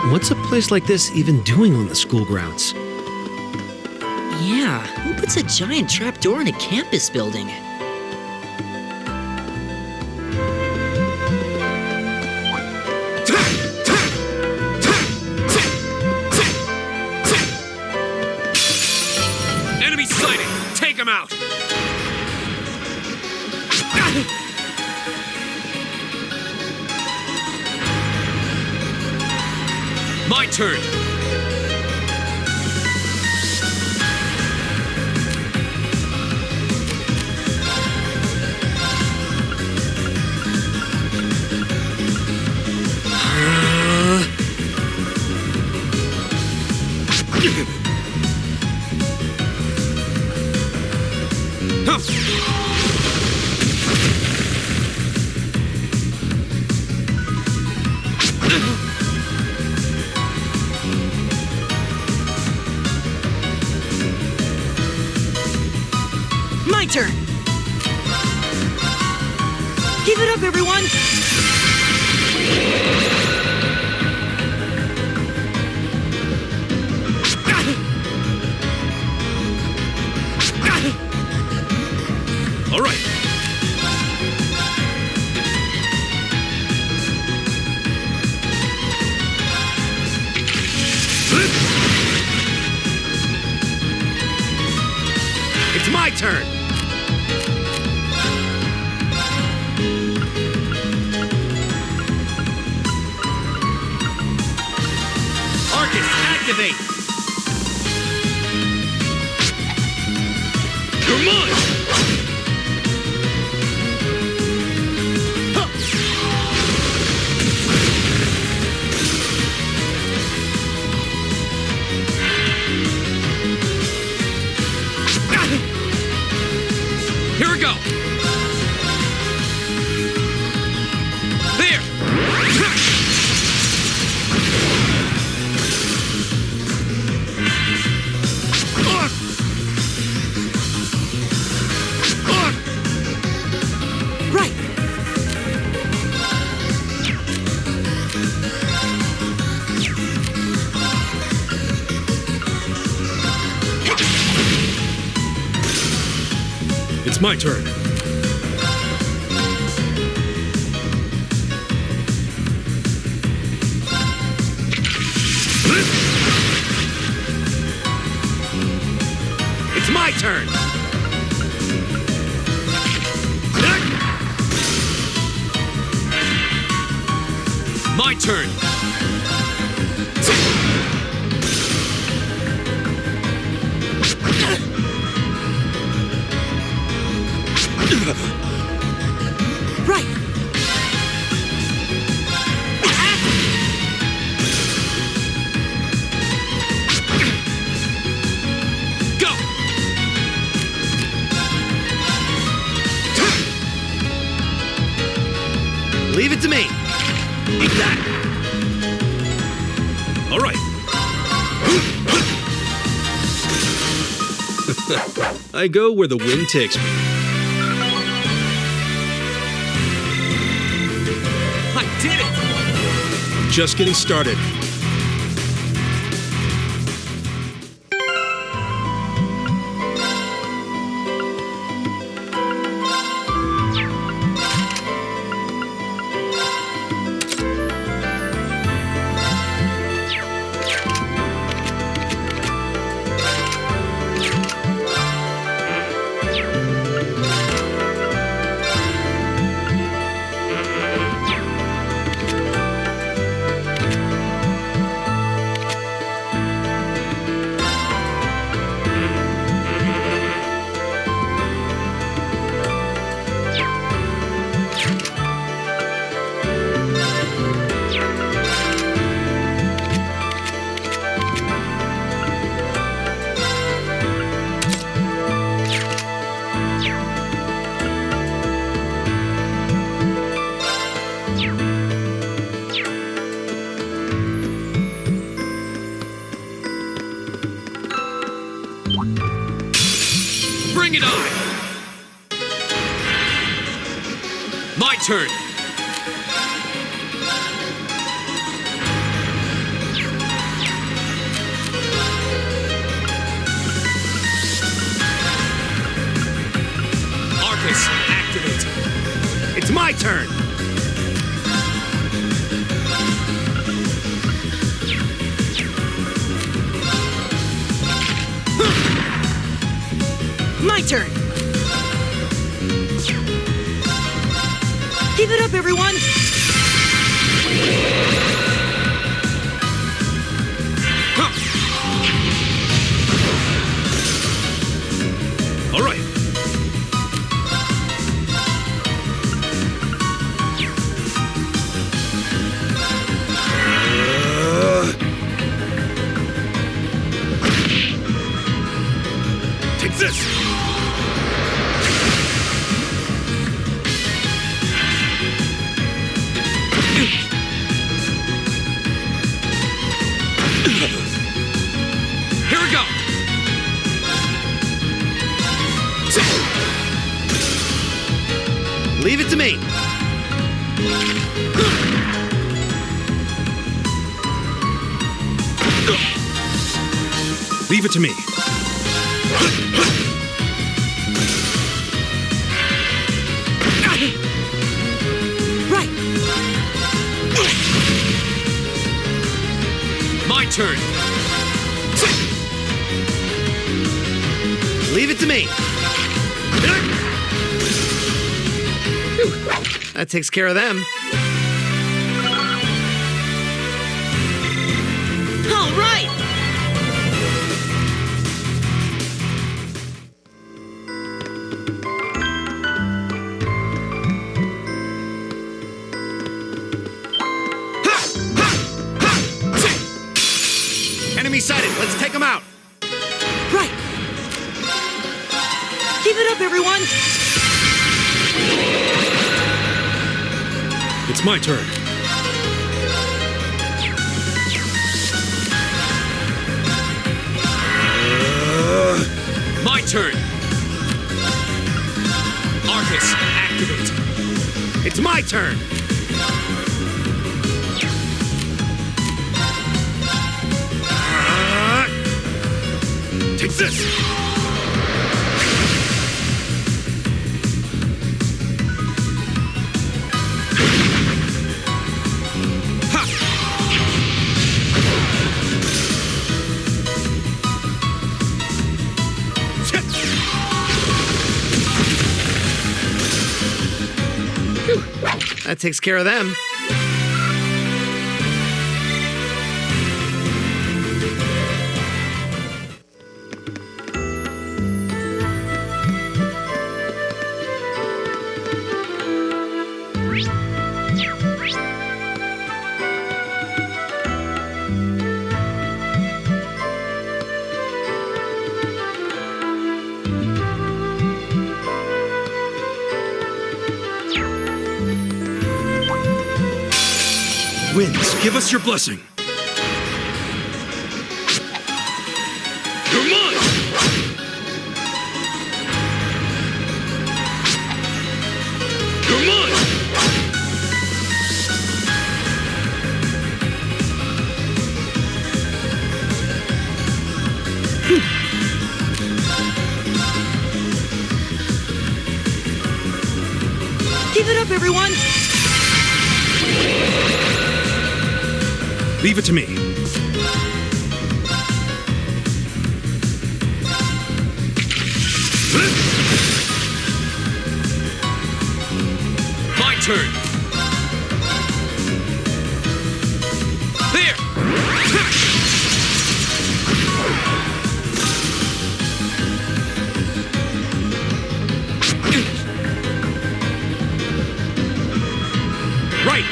What's a place like this even doing on the school grounds? Yeah, who puts a giant trapdoor in a campus building? Enemy sighted! Take him out! My turn! My turn! Give it up, everyone! All right. It's my turn! Arcus, action! Right! It's my turn. It's my turn! My turn. Right! Go! Leave it to me! Eat that! All right. I go where the wind takes me. I did it! Just getting started. Bring it on! My turn! Arcus, activate! It's my turn! My turn! Keep it up, everyone! All right. Take this! Here we go! Leave it to me! Leave it to me. Right! My turn! Leave it to me! That takes care of them. All right! Enemy sighted. Let's take them out. Right! Keep it up, everyone! It's my turn. My turn! Arcus, activate! It's my turn! Take this! That takes care of them. Winds, give us your blessing. You're mine! You're mine! Keep it up, everyone! Leave it to me. My turn. There. Right.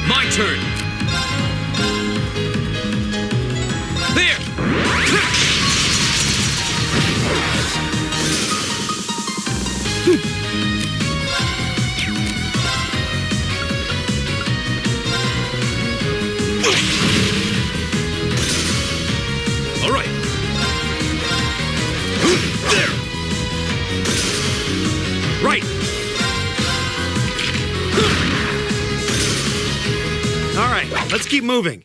My turn. There. All right. There. Right. All right, let's keep moving.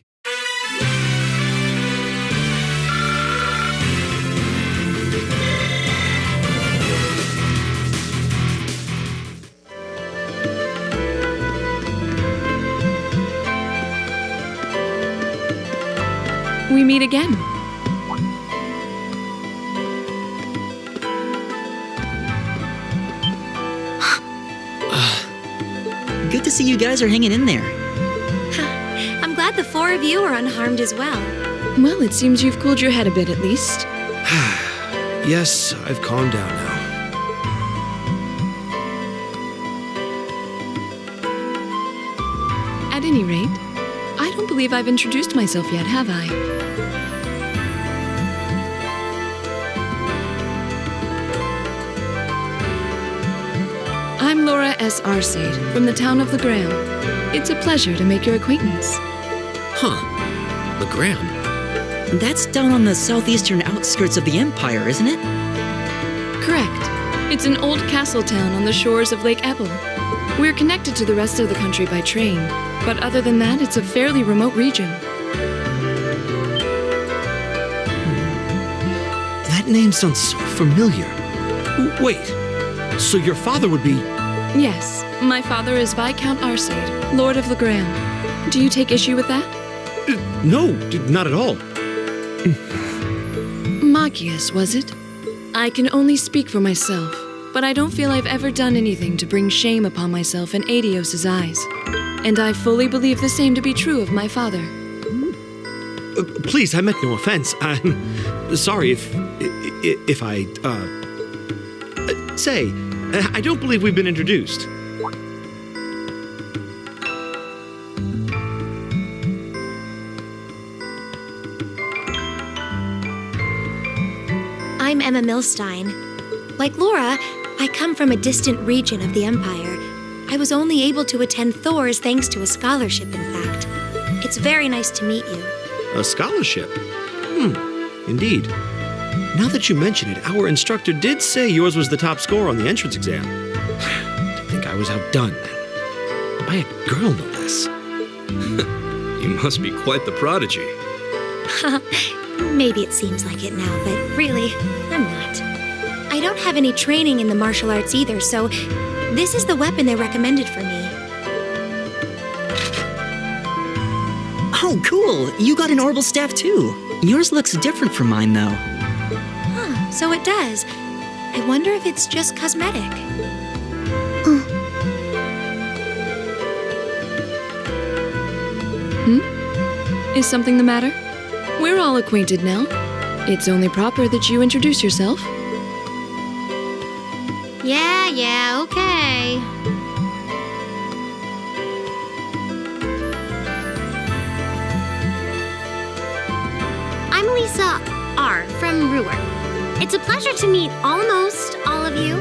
We meet again. Good to see you guys are hanging in there. I'm glad the four of you are unharmed as well. Well, it seems you've cooled your head a bit at least. Yes, I've calmed down now. At any rate, I don't believe I've introduced myself yet, have I? I'm Laura S. Xseed from the town of Legram. It's a pleasure to make your acquaintance. Huh. Legram? That's down on the southeastern outskirts of the Empire, isn't it? Correct. It's an old castle town on the shores of Lake Ebble. We're connected to the rest of the country by train, but other than that, it's a fairly remote region. That name sounds so familiar. Wait, so your father would be... Yes, my father is Viscount Xseed, Lord of Legram. Do you take issue with that? No, not at all. Magius, was it? I can only speak for myself, but I don't feel I've ever done anything to bring shame upon myself in Adios's eyes. And I fully believe the same to be true of my father. Please, I meant no offense. I'm sorry if I, say, I don't believe we've been introduced. I'm Emma Milstein. Like Laura, I come from a distant region of the Empire. I was only able to attend Thors thanks to a scholarship, in fact. It's very nice to meet you. A scholarship? Indeed. Now that you mention it, our instructor did say yours was the top score on the entrance exam. To think I was outdone. By a girl, no less. You must be quite the prodigy. Maybe it seems like it now, but really, I'm not. I don't have any training in the martial arts either, so this is the weapon they recommended for me. Oh, cool! You got an orbital staff too. Yours looks different from mine, though. Huh, so it does. I wonder if it's just cosmetic. Is something the matter? We're all acquainted now. It's only proper that you introduce yourself. Yeah, okay. I'm Lisa R. from Ruhr. It's a pleasure to meet almost all of you.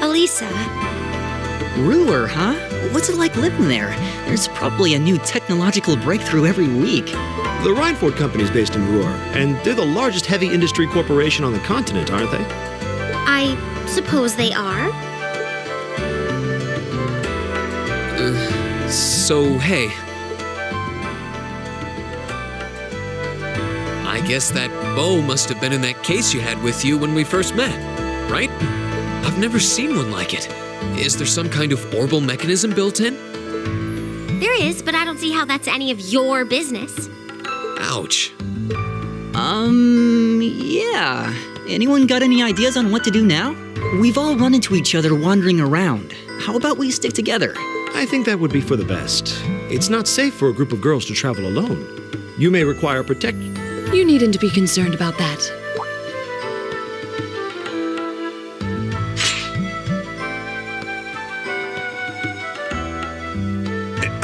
Elisa. Ruhr, huh? What's it like living there? There's probably a new technological breakthrough every week. The Reinford Company's based in Ruhr, and they're the largest heavy industry corporation on the continent, aren't they? I suppose they are. So, hey. I guess that bow must have been in that case you had with you when we first met, right? I've never seen one like it. Is there some kind of orbital mechanism built in? There is, but I don't see how that's any of your business. Ouch. Yeah. Anyone got any ideas on what to do now? We've all run into each other wandering around. How about we stick together? I think that would be for the best. It's not safe for a group of girls to travel alone. You may require protection. You needn't to be concerned about that.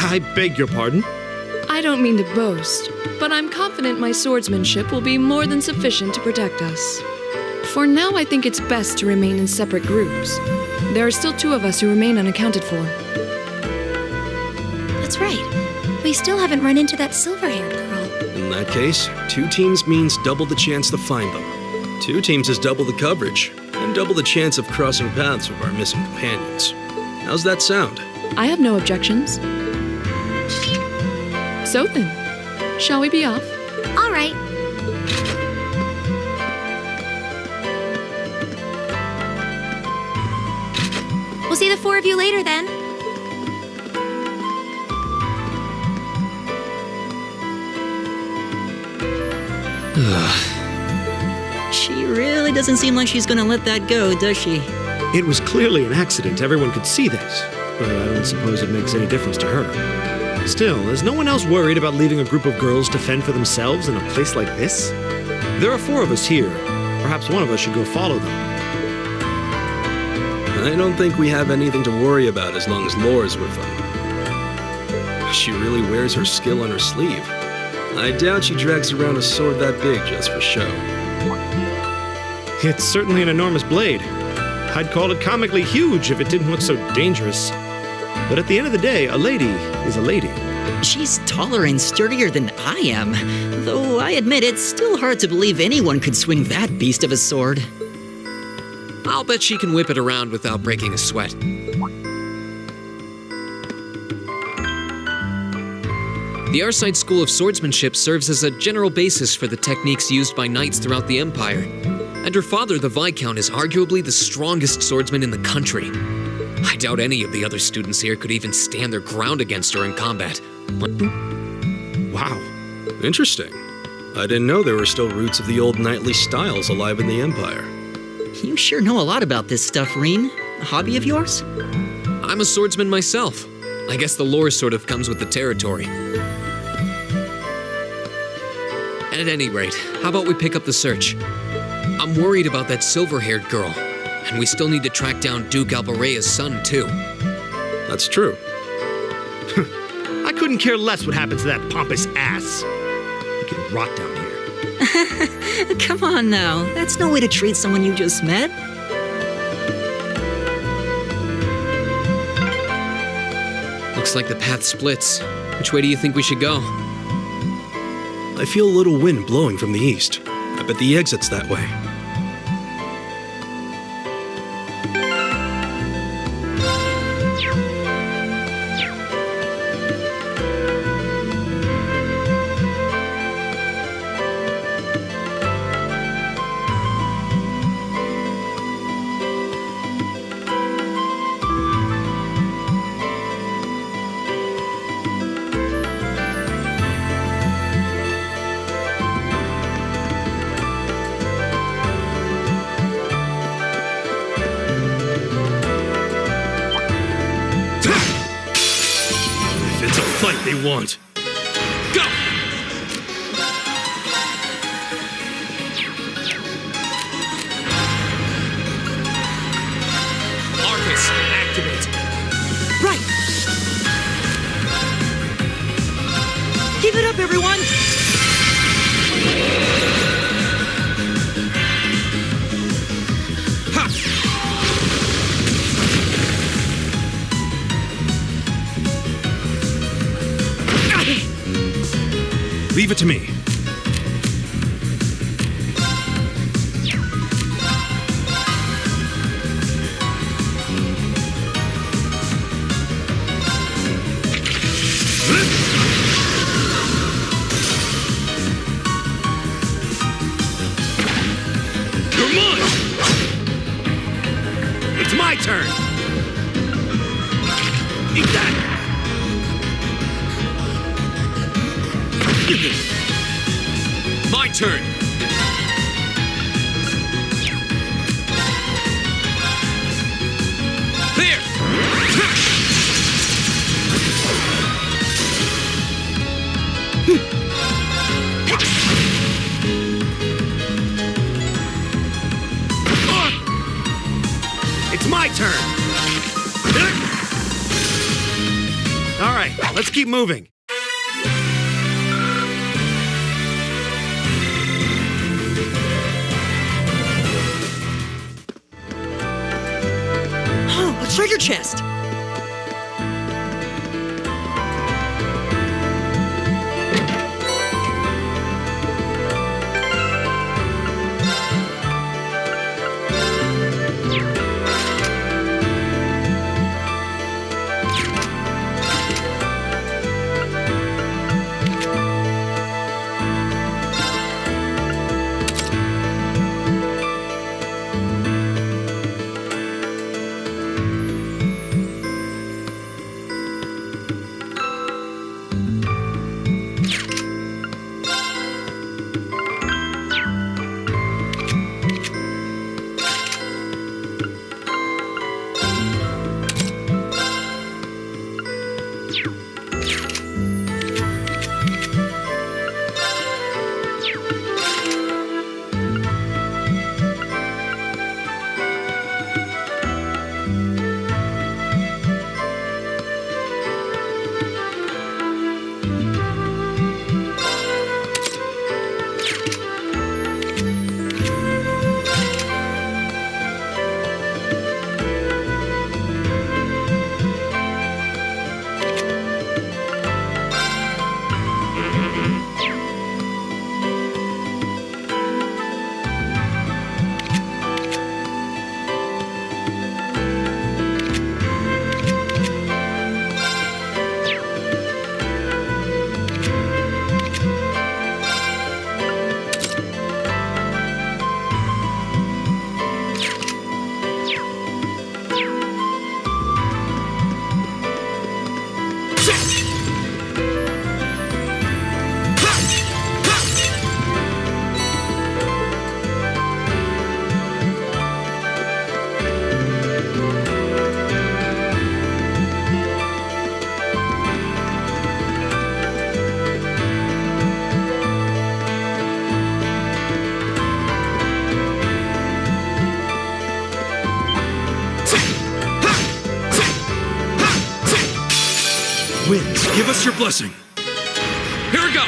I beg your pardon? I don't mean to boast, but I'm confident my swordsmanship will be more than sufficient to protect us. For now, I think it's best to remain in separate groups. There are still 2 of us who remain unaccounted for. That's right. We still haven't run into that silver-haired girl. In that case, 2 teams means double the chance to find them. 2 teams is double the coverage, and double the chance of crossing paths with our missing companions. How's that sound? I have no objections. So then, shall we be off? All right. We'll see the 4 of you later then. She really doesn't seem like she's gonna let that go, does she? It was clearly an accident. Everyone could see that. But I don't suppose it makes any difference to her. Still, is no one else worried about leaving a group of girls to fend for themselves in a place like this? There are 4 of us here. Perhaps one of us should go follow them. I don't think we have anything to worry about as long as Laura's with them. She really wears her skill on her sleeve. I doubt she drags around a sword that big just for show. It's certainly an enormous blade. I'd call it comically huge if it didn't look so dangerous. But at the end of the day, a lady is a lady. She's taller and sturdier than I am, though I admit it's still hard to believe anyone could swing that beast of a sword. I'll bet she can whip it around without breaking a sweat. The Arcite School of Swordsmanship serves as a general basis for the techniques used by knights throughout the Empire. And her father, the Viscount, is arguably the strongest swordsman in the country. I doubt any of the other students here could even stand their ground against her in combat. Wow. Interesting. I didn't know there were still roots of the old knightly styles alive in the Empire. You sure know a lot about this stuff, Reen. A hobby of yours? I'm a swordsman myself. I guess the lore sort of comes with the territory. At any rate, how about we pick up the search? I'm worried about that silver-haired girl. And we still need to track down Duke Albarea's son, too. That's true. I couldn't care less what happens to that pompous ass. He can rot down here. Come on now, that's no way to treat someone you just met. Looks like the path splits. Which way do you think we should go? I feel a little wind blowing from the east. I bet the exit's that way. They want. Go! Arcus, activate. Right! Keep it up, everyone! Leave it to me. Come on! It's my turn! Eat that! My turn! There! It's my turn! All right, let's keep moving. Treasure chest! Winds, give us your blessing. Here we go!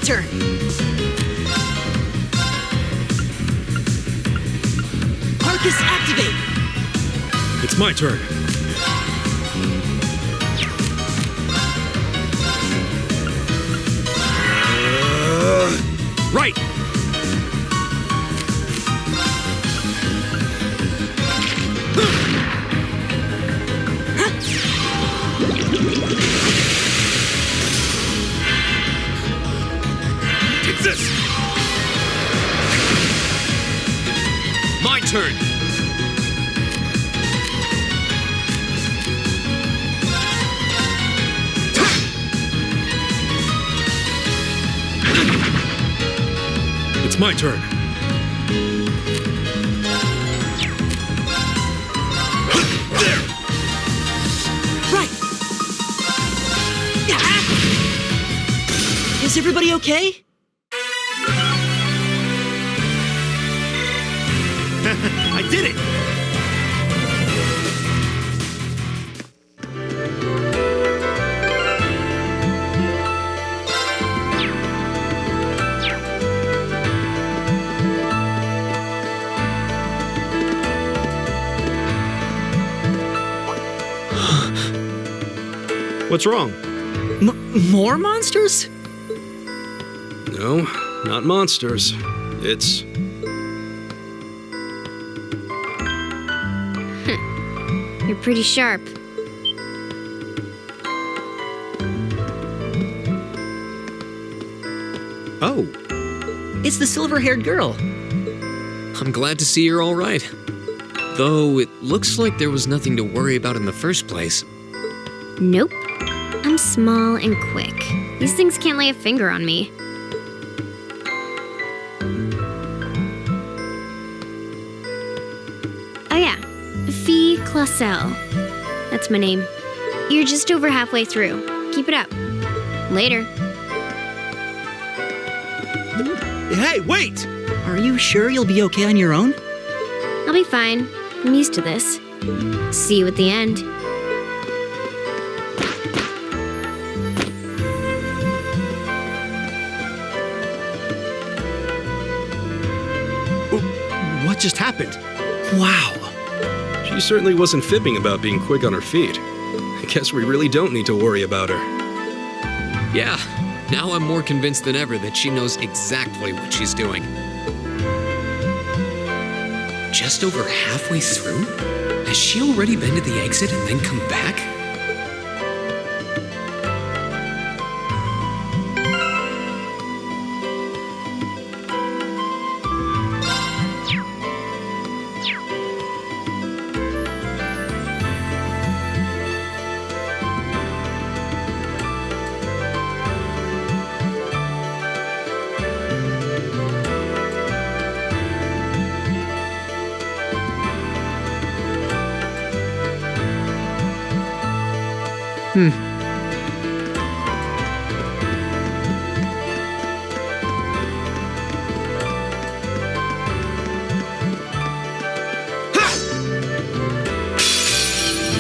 turn. Arcus, activate. It's my turn. Right. Take this. My turn. It's my turn. There. Right. Is everybody okay? I did it! What's wrong? More monsters? No, not monsters. It's... You're pretty sharp. Oh. It's the silver-haired girl. I'm glad to see you're all right. Though it looks like there was nothing to worry about in the first place. Nope. I'm small and quick. These things can't lay a finger on me. Oh yeah, Fee Clausel. That's my name. You're just over halfway through. Keep it up. Later. Hey, wait! Are you sure you'll be okay on your own? I'll be fine. I'm used to this. See you at the end. What just happened? Wow. She certainly wasn't fibbing about being quick on her feet. I guess we really don't need to worry about her. Yeah, now I'm more convinced than ever that she knows exactly what she's doing. Just over halfway through? Has she already been to the exit and then come back?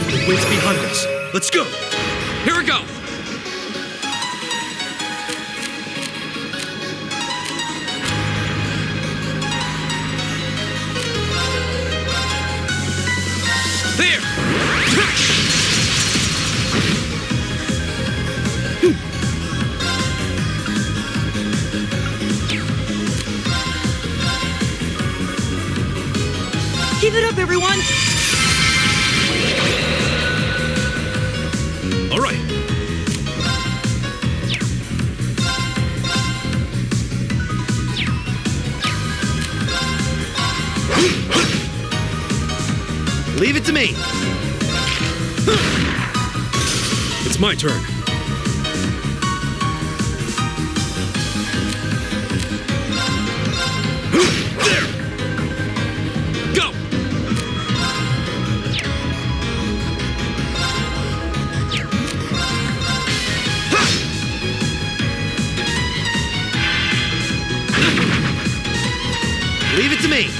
The wind's behind us. Let's go. Here we go. There. Keep it up, everyone! All right. Leave it to me. It's my turn. There. Go. Leave it to me.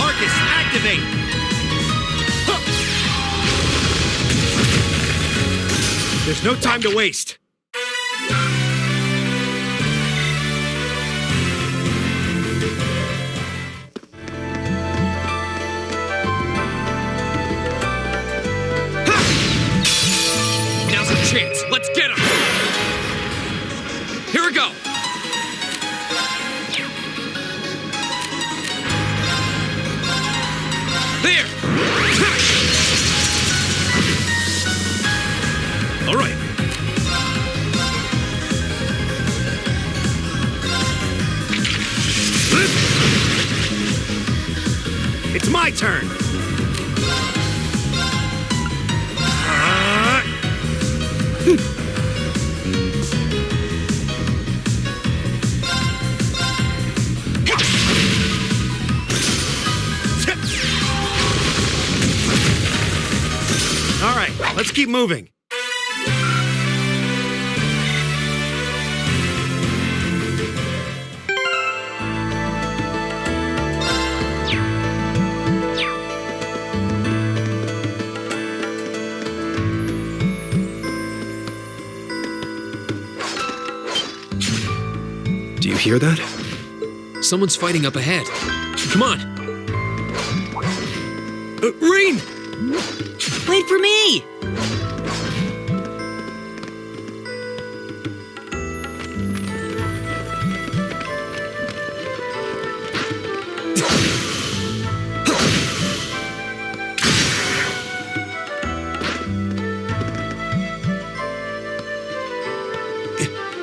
Arcus, activate. There's no time to waste. There! All right. It's my turn. All right, let's keep moving. Do you hear that? Someone's fighting up ahead. Come on. Rain! Wait for me!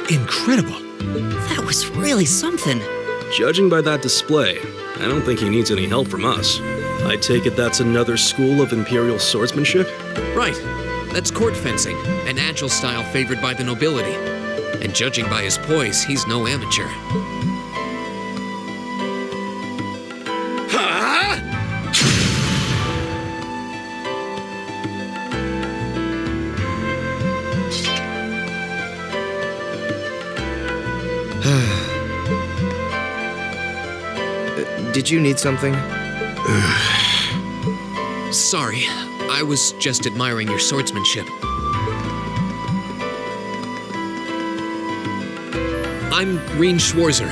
Incredible. That was really something. Judging by that display, I don't think he needs any help from us. I take it that's another school of Imperial swordsmanship? Right. That's court fencing, an agile style favored by the nobility. And judging by his poise, he's no amateur. Did you need something? Sorry, I was just admiring your swordsmanship. I'm Reen Schwarzer.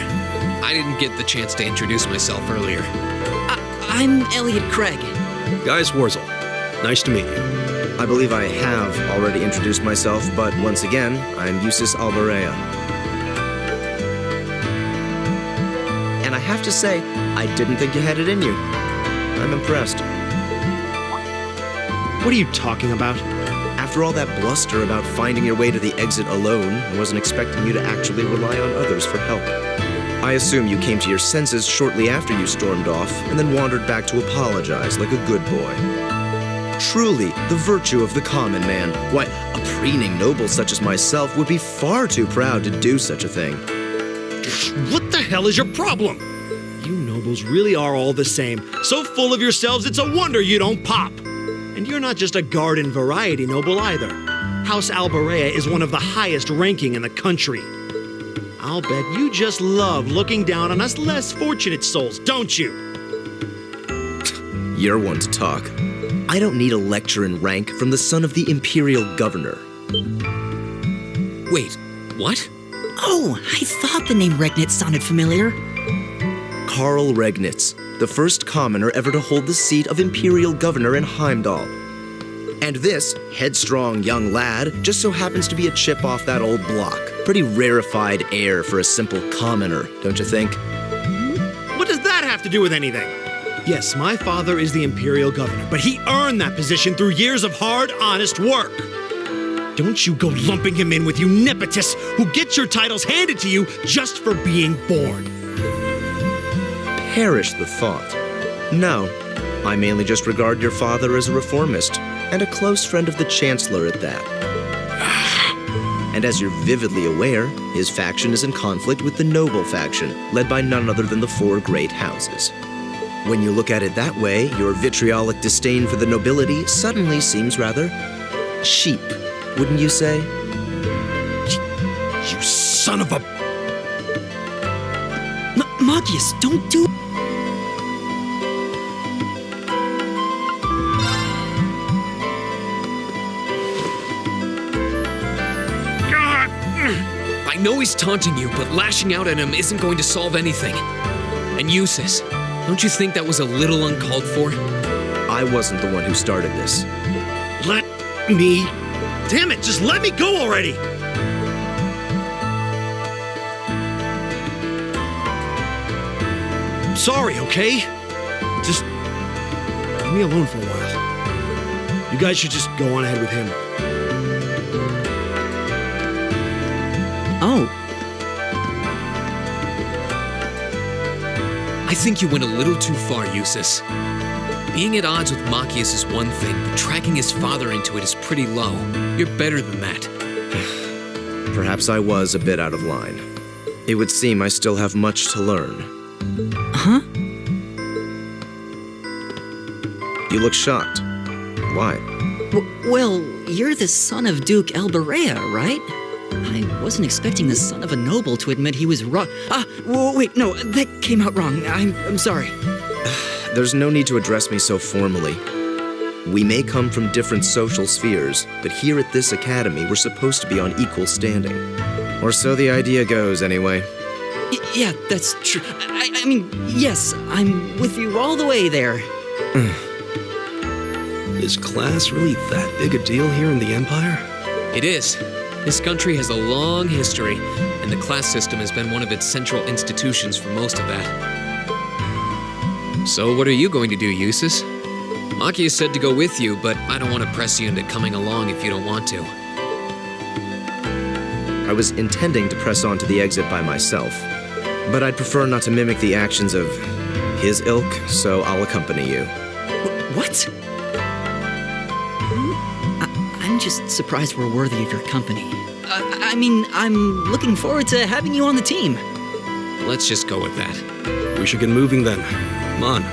I didn't get the chance to introduce myself earlier. I'm Elliot Craig. Gaius Warzel. Nice to meet you. I believe I have already introduced myself, but once again, I'm Eustace Alberea. And I have to say, I didn't think you had it in you. I'm impressed. What are you talking about? After all that bluster about finding your way to the exit alone, I wasn't expecting you to actually rely on others for help. I assume you came to your senses shortly after you stormed off, and then wandered back to apologize like a good boy. Truly, the virtue of the common man. Why, a preening noble such as myself would be far too proud to do such a thing. What the hell is your problem? You nobles really are all the same. So full of yourselves, it's a wonder you don't pop. And you're not just a garden variety noble either. House Alberea is one of the highest ranking in the country. I'll bet you just love looking down on us less fortunate souls, don't you? You're one to talk. I don't need a lecture in rank from the son of the Imperial Governor. Wait, what? Oh, I thought the name Regnitz sounded familiar. Karl Regnitz, the first commoner ever to hold the seat of Imperial Governor in Heimdall. And this headstrong young lad just so happens to be a chip off that old block. Pretty rarefied air for a simple commoner, don't you think? What does that have to do with anything? Yes, my father is the Imperial Governor, but he earned that position through years of hard, honest work. Don't you go lumping him in with you nepotists who get your titles handed to you just for being born. Perish the thought. No, I mainly just regard your father as a reformist, and a close friend of the Chancellor at that. And as you're vividly aware, his faction is in conflict with the noble faction, led by none other than the four great houses. When you look at it that way, your vitriolic disdain for the nobility suddenly seems rather cheap, wouldn't you say? You son of a... Magius, don't do... I know he's taunting you, but lashing out at him isn't going to solve anything. And Eustace, don't you think that was a little uncalled for? I wasn't the one who started this. Let me... Damn it, just let me go already! I'm sorry, okay? Just leave me alone for a while. You guys should just go on ahead with him. Oh. I think you went a little too far, Eustace. Being at odds with Machias is one thing, but dragging his father into it is pretty low. You're better than that. Perhaps I was a bit out of line. It would seem I still have much to learn. Huh? You look shocked. Why? Well, you're the son of Duke Elberea, right? I wasn't expecting the son of a noble to admit he was wrong. Wait, no, that came out wrong. I'm sorry. There's no need to address me so formally. We may come from different social spheres, but here at this academy, we're supposed to be on equal standing. Or so the idea goes, anyway. Yeah, that's true. I mean, yes, I'm with you all the way there. Is class really that big a deal here in the Empire? It is. This country has a long history, and the class system has been one of its central institutions for most of that. So what are you going to do, Eustace? Machias said to go with you, but I don't want to press you into coming along if you don't want to. I was intending to press on to the exit by myself, but I'd prefer not to mimic the actions of his ilk, so I'll accompany you. What? I'm just surprised we're worthy of your company. I mean, I'm looking forward to having you on the team. Let's just go with that. We should get moving then. Come on.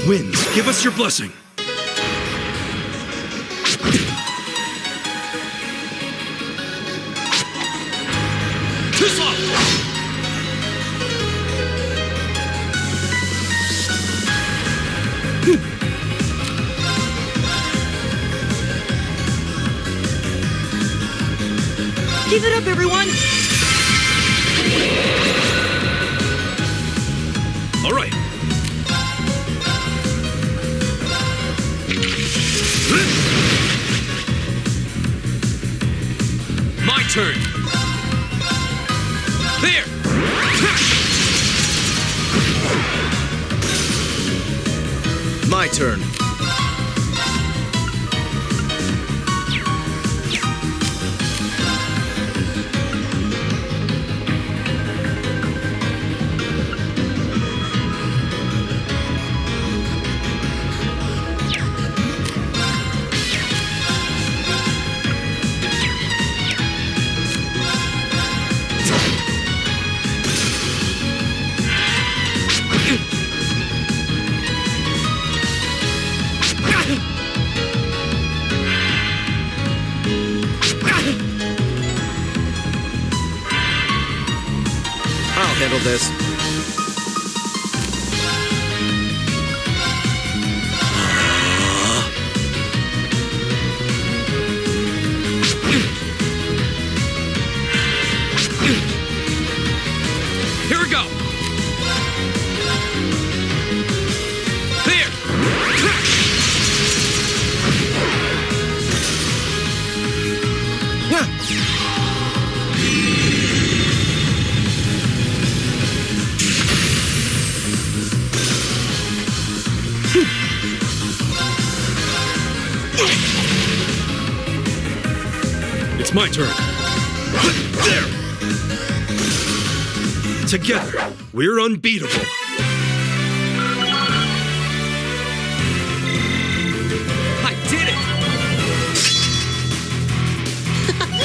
Winds, give us your blessing. Give it up, everyone! All right. My turn. There. My turn. I'll handle this. Here we go. There. It's my turn. There! Together, we're unbeatable. I did it!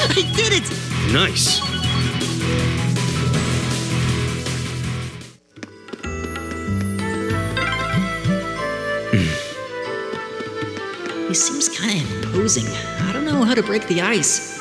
I did it! Nice. He seems kind of imposing. I don't know how to break the ice.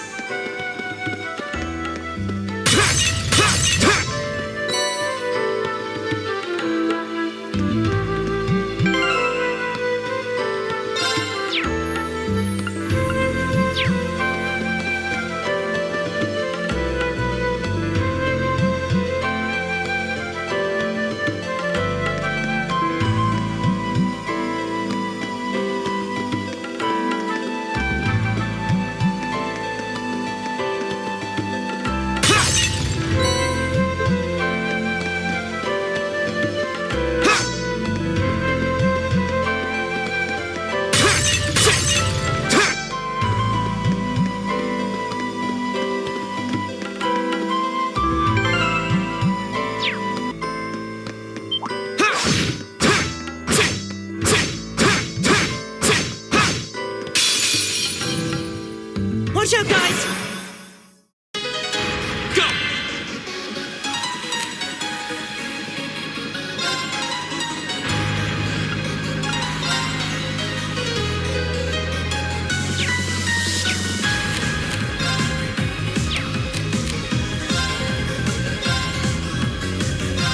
Watch out, guys! Go!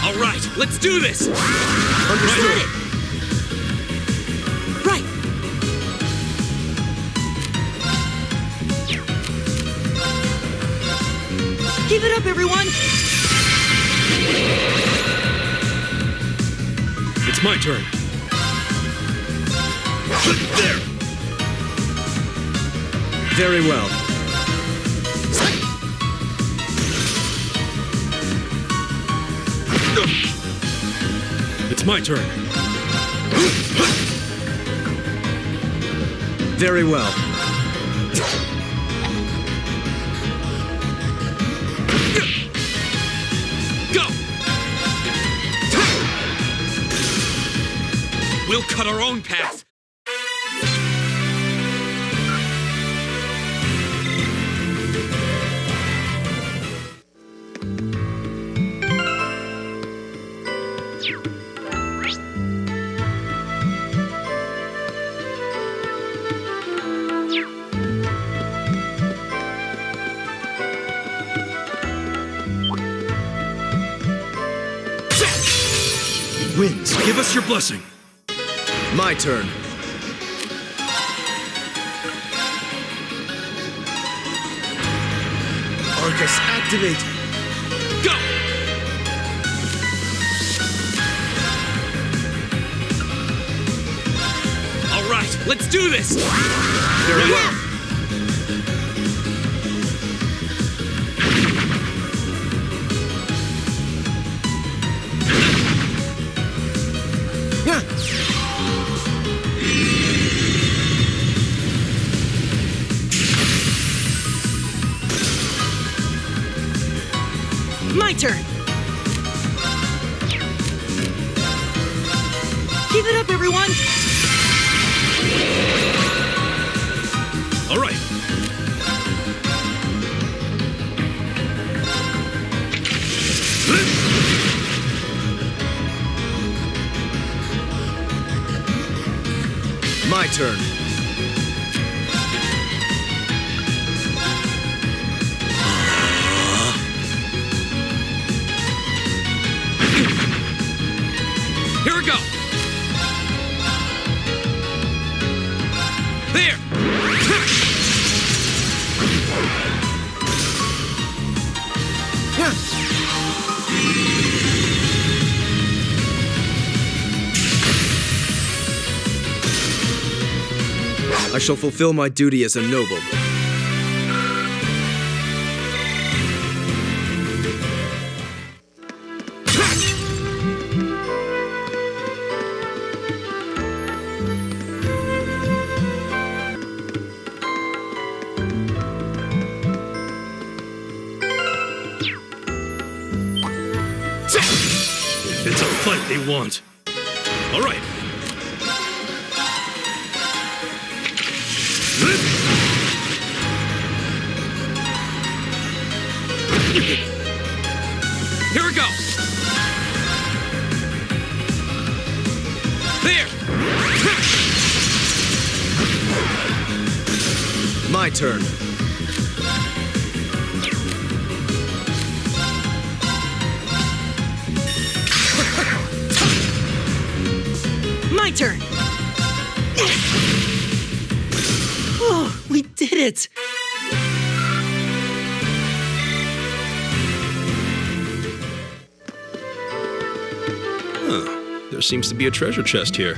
All right, let's do this! Understood. Right! Keep it up, everyone! It's my turn. There! Very well. It's my turn. Very well. Go! We'll cut our own path. Winds, give us your blessing. My turn. Arcus, activate. Go! All right, let's do this! Very well. My turn! Keep it up, everyone! All right. My turn. Here we go! There! I shall fulfill my duty as a noble. It's a fight they want. All right. Here we go! There! My turn. My turn! Oh, we did it! Huh. There seems to be a treasure chest here.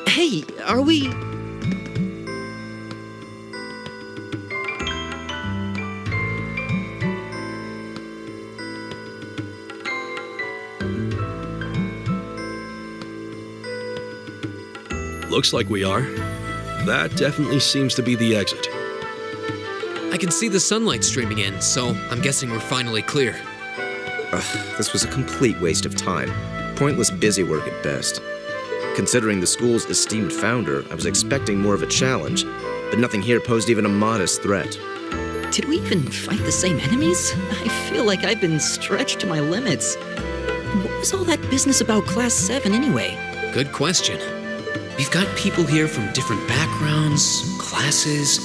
Hey, are we... Looks like we are. That definitely seems to be the exit. I can see the sunlight streaming in, so I'm guessing we're finally clear. This was a complete waste of time. Pointless busy work at best. Considering the school's esteemed founder, I was expecting more of a challenge, but nothing here posed even a modest threat. Did we even fight the same enemies? I feel like I've been stretched to my limits. What was all that business about Class 7 anyway? Good question. We've got people here from different backgrounds, classes,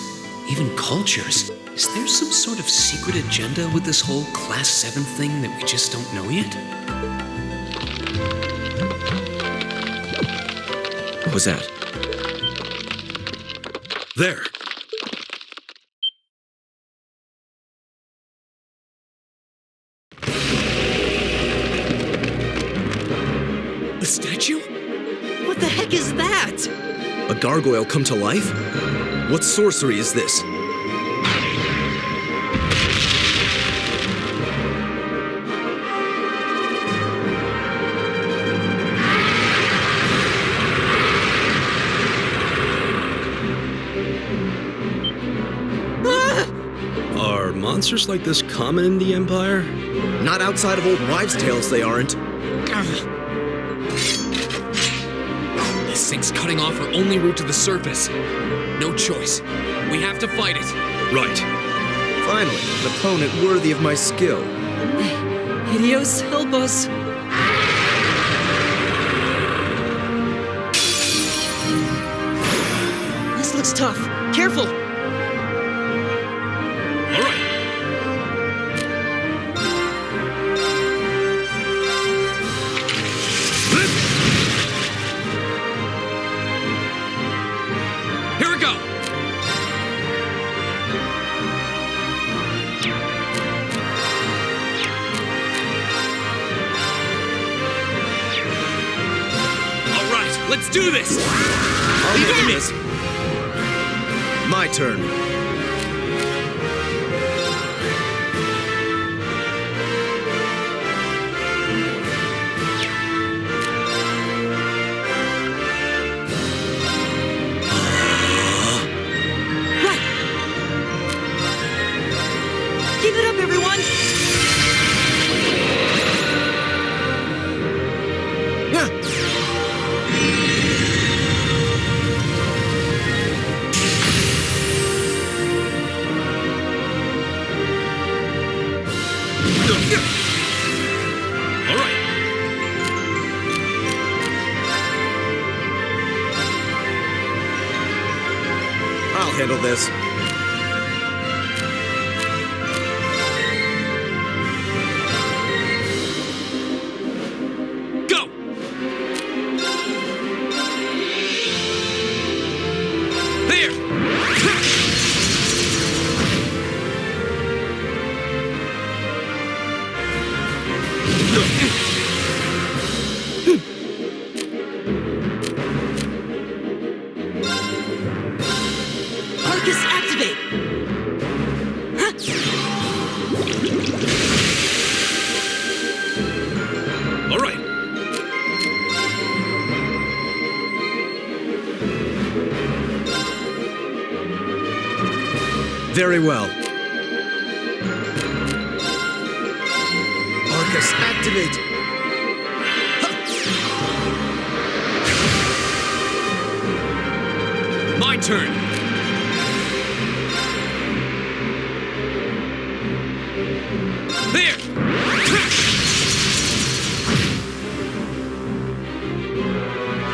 even cultures. Is there some sort of secret agenda with this whole Class 7 thing that we just don't know yet? What was that? There. The statue? What the heck is that? A gargoyle come to life? What sorcery is this? Are monsters like this common in the Empire? Not outside of old wives' tales, they aren't. This thing's cutting off our only route to the surface. No choice. We have to fight it. Right. Finally, an opponent worthy of my skill. Hideos, help us. This looks tough. Careful. All right. Let's do this! I'll handle this. My turn. Keep it up, everyone! All right. I'll handle this. Go! There! Arcus, activate! All right. Very well. Arcus, activate! My turn! There!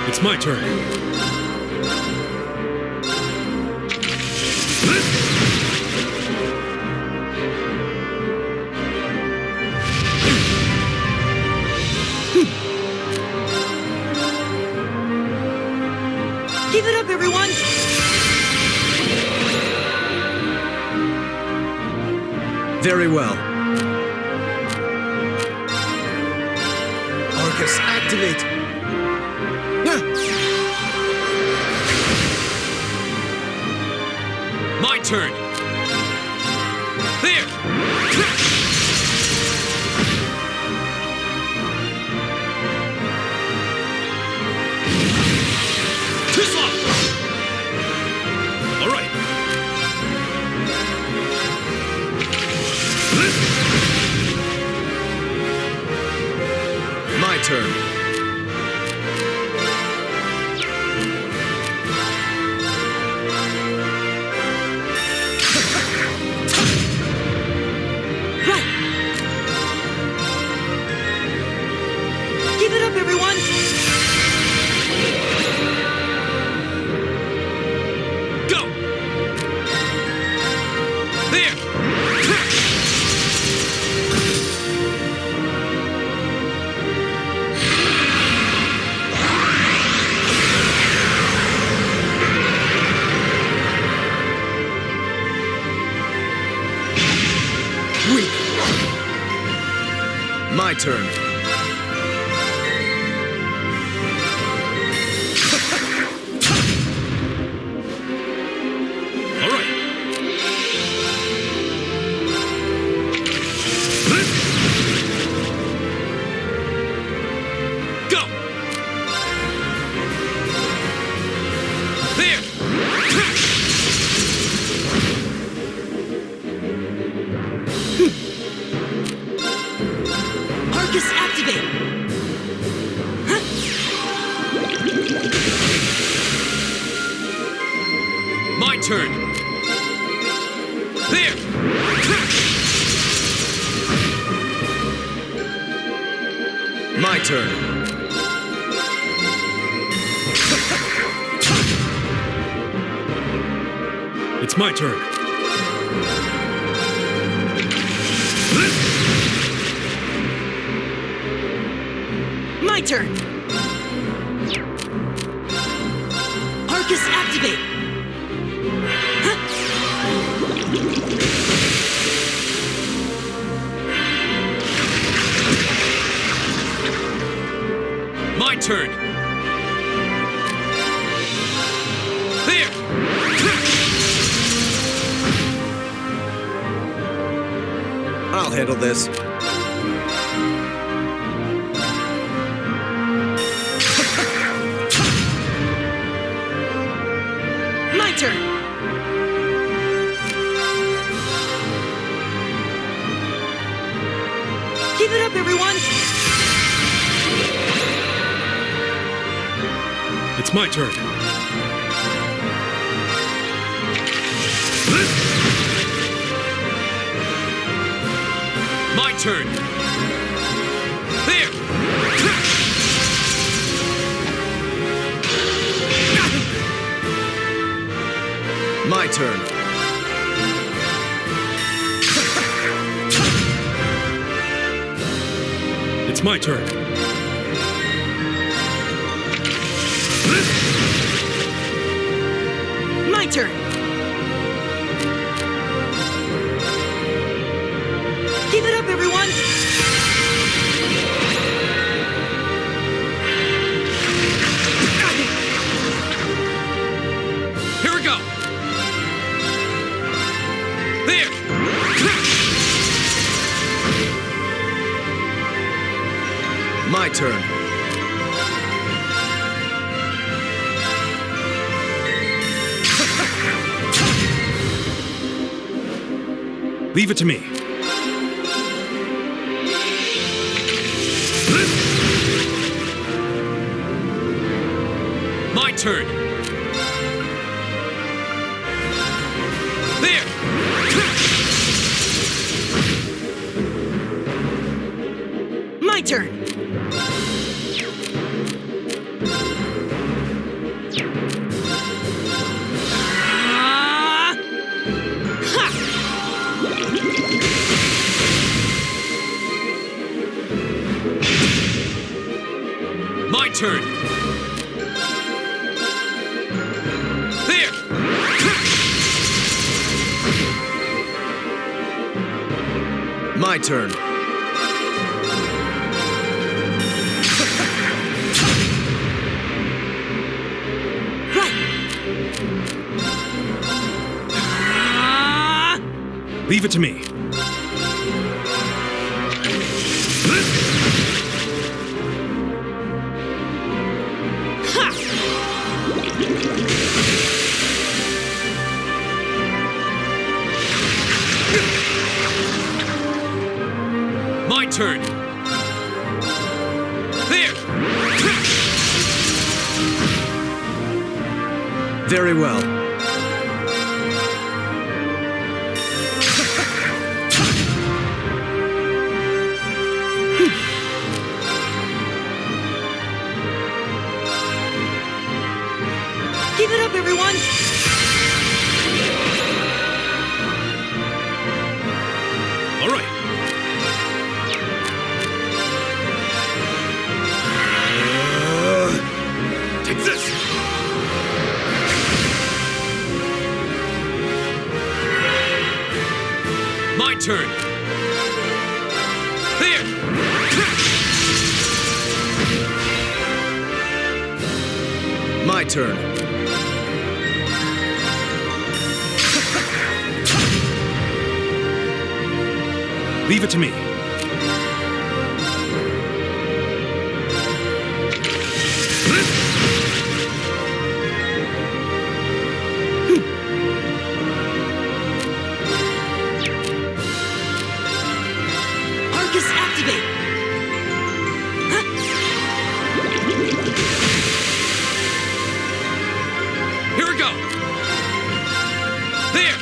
It's my turn. Keep it up, everyone! Very well. Arcus, activate! My turn! There! All right. My turn. Right! Keep it up, everyone! Go! There! Weak. My turn. All right. Go! There! Arcus, activate! My turn! There! My turn. It's my turn. My turn! Arcus, activate! My turn! I'll handle this. My turn! Keep it up, everyone! It's my turn. My turn. There. My turn. It's my turn. My turn! Keep it up, everyone! Here we go. There. My turn. Leave it to me. My turn. There. My turn! My turn. There. My turn. Leave it to me. My turn. There. Very well. Keep it up, everyone! All right. Take this! My turn. There. My turn. Leave it to me. Arcus, activate! Here we go. There.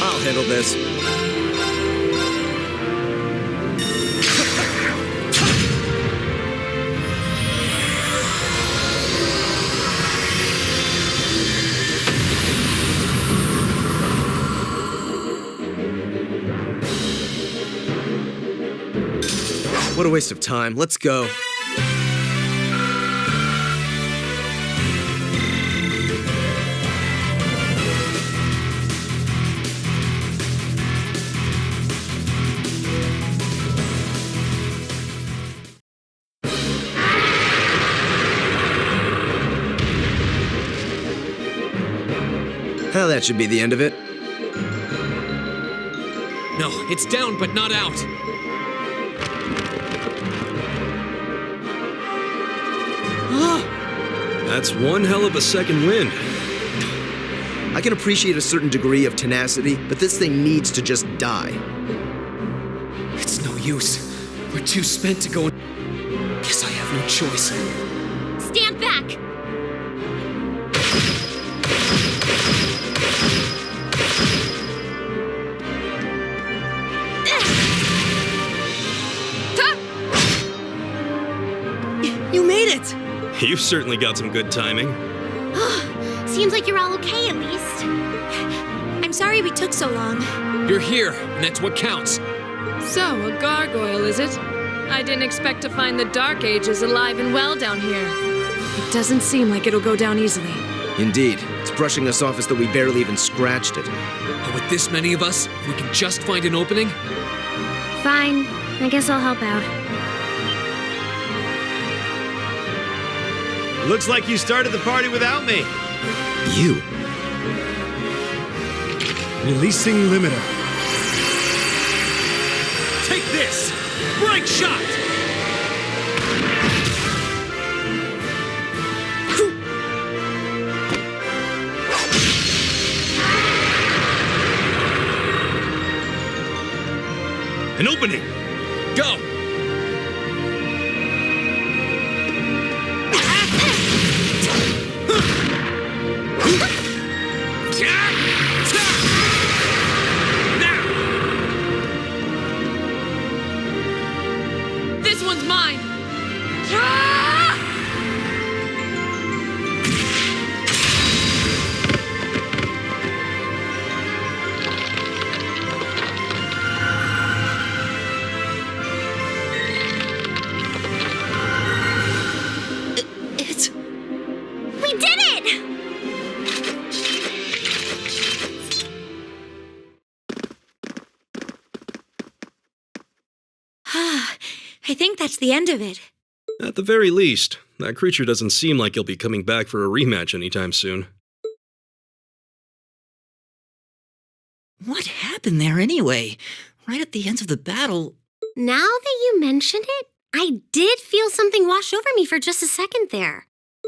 I'll handle this. What a waste of time. Let's go. Well, that should be the end of it. No, it's down but not out. That's one hell of a second wind. I can appreciate a certain degree of tenacity, but this thing needs to just die. It's no use. We're too spent to go. Guess I have no choice. Stand back! You made it! You've certainly got some good timing. Seems like you're all okay, at least. I'm sorry we took so long. You're here, and that's what counts. So, a gargoyle, is it? I didn't expect to find the Dark Ages alive and well down here. It doesn't seem like it'll go down easily. Indeed. It's brushing us off as though we barely even scratched it. But with this many of us, if we can just find an opening... Fine. I guess I'll help out. Looks like you started the party without me. You? Releasing limiter. Take this! Break shot! An opening! Go! This one's mine! We did it! I think that's the end of it. At the very least, that creature doesn't seem like he'll be coming back for a rematch anytime soon. What happened there anyway? Right at the end of the battle... Now that you mention it, I did feel something wash over me for just a second there.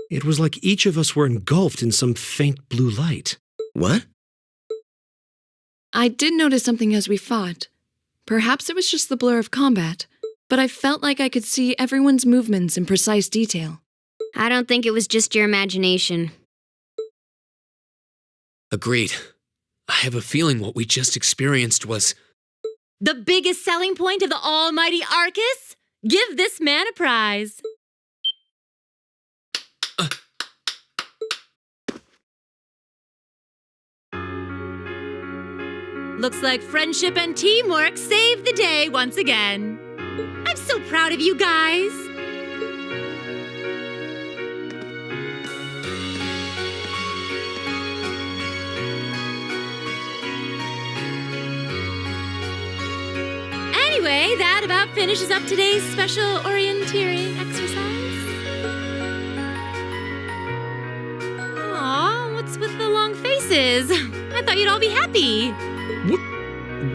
It was like each of us were engulfed in some faint blue light. What? I did notice something as we fought. Perhaps it was just the blur of combat, but I felt like I could see everyone's movements in precise detail. I don't think it was just your imagination. Agreed. I have a feeling what we just experienced was... The biggest selling point of the almighty Arcus? Give this man a prize. Looks like friendship and teamwork saved the day once again. I'm so proud of you guys. Anyway, that about finishes up today's special orienteering exercise. Aw, what's with the long faces? I thought you'd all be happy.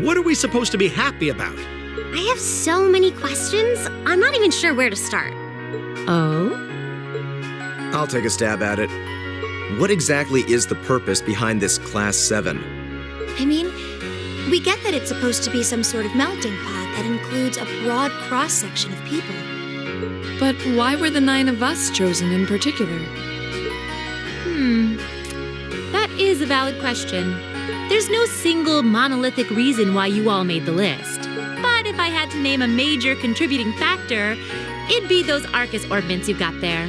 What are we supposed to be happy about? I have so many questions, I'm not even sure where to start. Oh? I'll take a stab at it. What exactly is the purpose behind this Class 7? I mean, we get that it's supposed to be some sort of melting pot that includes a broad cross-section of people. But why were the 9 of us chosen in particular? That is a valid question. There's no single monolithic reason why you all made the list. But if I had to name a major contributing factor, it'd be those Arcus ordnance you've got there.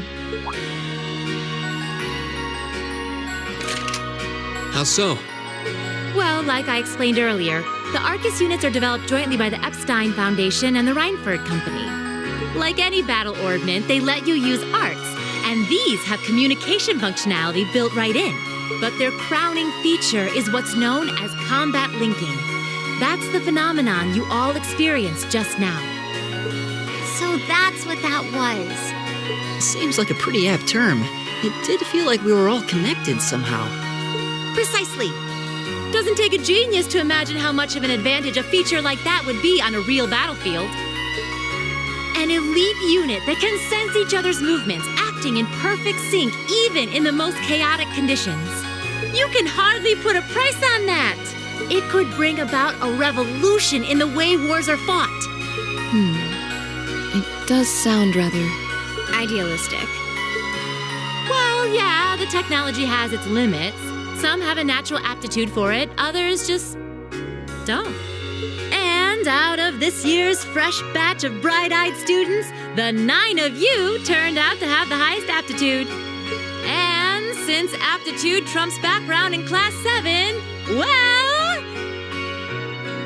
How so? Well, like I explained earlier, the Arcus units are developed jointly by the Epstein Foundation and the Reinford Company. Like any battle ordnance, they let you use arts, and these have communication functionality built right in. But their crowning feature is what's known as combat linking. That's the phenomenon you all experienced just now. So that's what that was. Seems like a pretty apt term. It did feel like we were all connected somehow. Precisely. Doesn't take a genius to imagine how much of an advantage a feature like that would be on a real battlefield. An elite unit that can sense each other's movements, acting in perfect sync even in the most chaotic conditions. You can hardly put a price on that. It could bring about a revolution in the way wars are fought. It does sound rather idealistic. Well, yeah, the technology has its limits. Some have a natural aptitude for it, others just don't. And out of this year's fresh batch of bright-eyed students, the 9 of you turned out to have the highest aptitude. And since aptitude trumps background in Class 7, well,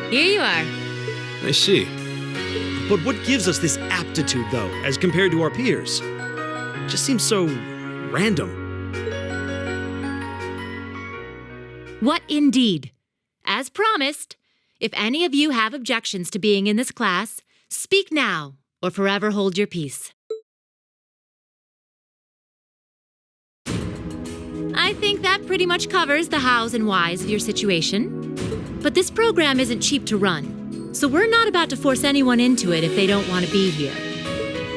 here you are. I see. But what gives us this aptitude, though, as compared to our peers? It just seems so random. What indeed? As promised, if any of you have objections to being in this class, speak now or forever hold your peace. I think that pretty much covers the hows and whys of your situation. But this program isn't cheap to run, so we're not about to force anyone into it if they don't want to be here.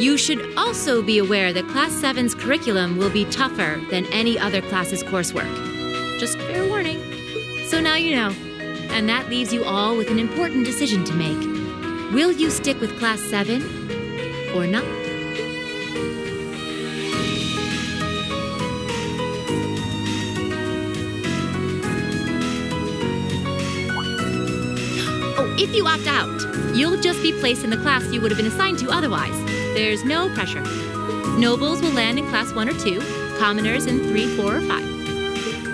You should also be aware that Class 7's curriculum will be tougher than any other class's coursework. Just fair warning. So now you know. And that leaves you all with an important decision to make. Will you stick with Class 7 or not? Oh, if you opt out, you'll just be placed in the class you would have been assigned to otherwise. There's no pressure. Nobles will land in Class 1 or 2, commoners in 3, 4, or 5.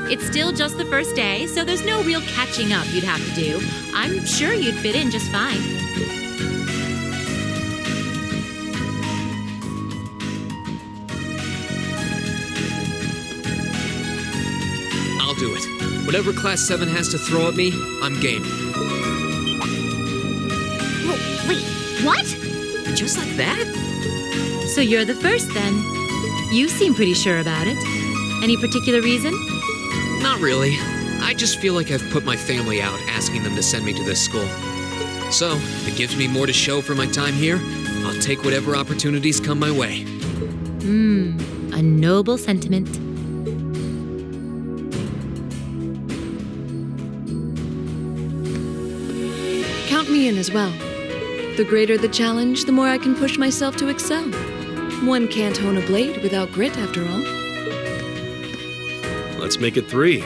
It's still just the first day, so there's no real catching up you'd have to do. I'm sure you'd fit in just fine. I'll do it. Whatever Class 7 has to throw at me, I'm game. Whoa, wait, what? Just like that? So you're the first, then. You seem pretty sure about it. Any particular reason? Not really. I just feel like I've put my family out asking them to send me to this school. So, if it gives me more to show for my time here, I'll take whatever opportunities come my way. A noble sentiment. Count me in as well. The greater the challenge, the more I can push myself to excel. One can't hone a blade without grit, after all. Let's make it 3.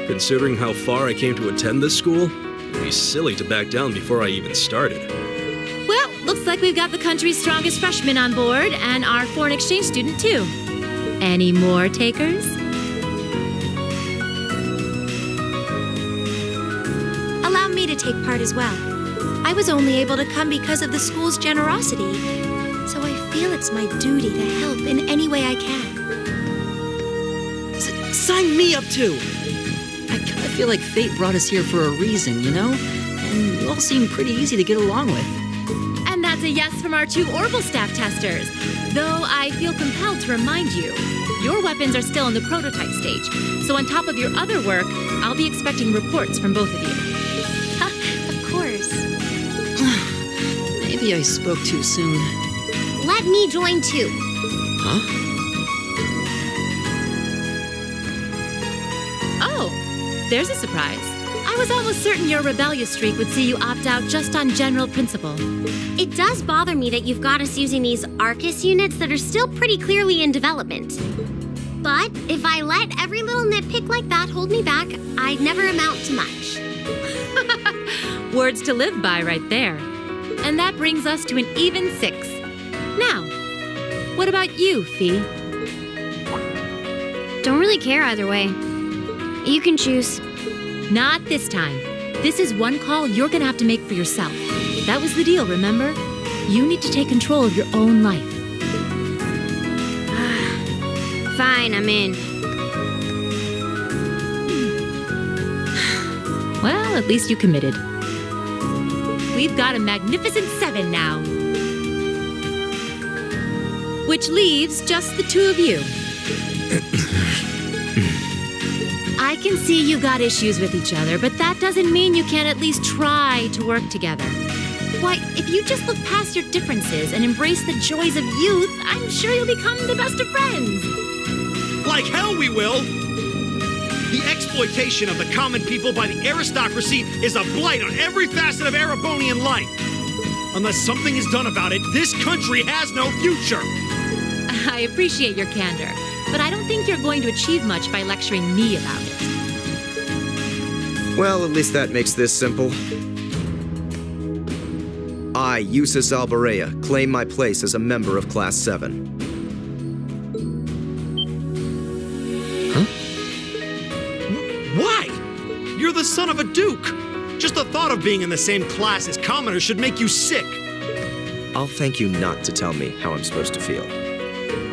Considering how far I came to attend this school, it'd be silly to back down before I even started. Well, looks like we've got the country's strongest freshman on board, and our foreign exchange student, too. Any more takers? Allow me to take part as well. I was only able to come because of the school's generosity, so I feel it's my duty to help in any way I can. Sign me up too! I kinda feel like fate brought us here for a reason, you know? And you all seem pretty easy to get along with. And that's a yes from our 2 Orbital staff testers. Though I feel compelled to remind you, your weapons are still in the prototype stage. So on top of your other work, I'll be expecting reports from both of you. Of course. Maybe I spoke too soon. Let me join too. Huh? Oh, there's a surprise. I was almost certain your rebellious streak would see you opt out just on general principle. It does bother me that you've got us using these Arcus units that are still pretty clearly in development. But if I let every little nitpick like that hold me back, I'd never amount to much. Words to live by right there. And that brings us to an even 6. Now, what about you, Fee? Don't really care either way. You can choose. Not this time. This is one call you're gonna have to make for yourself. That was the deal, remember? You need to take control of your own life. Fine, I'm in. Well, at least you committed. We've got a magnificent 7 now. Which leaves just the 2 of you. I can see you got issues with each other, but that doesn't mean you can't at least try to work together. Why, if you just look past your differences and embrace the joys of youth, I'm sure you'll become the best of friends. Like hell we will! The exploitation of the common people by the aristocracy is a blight on every facet of Erebonian life. Unless something is done about it, this country has no future. I appreciate your candor, but I don't think you're going to achieve much by lecturing me about it. Well, at least that makes this simple. I, Eustace Alberea, claim my place as a member of Class 7. Why? You're the son of a duke. Just the thought of being in the same class as commoners should make you sick. I'll thank you not to tell me how I'm supposed to feel.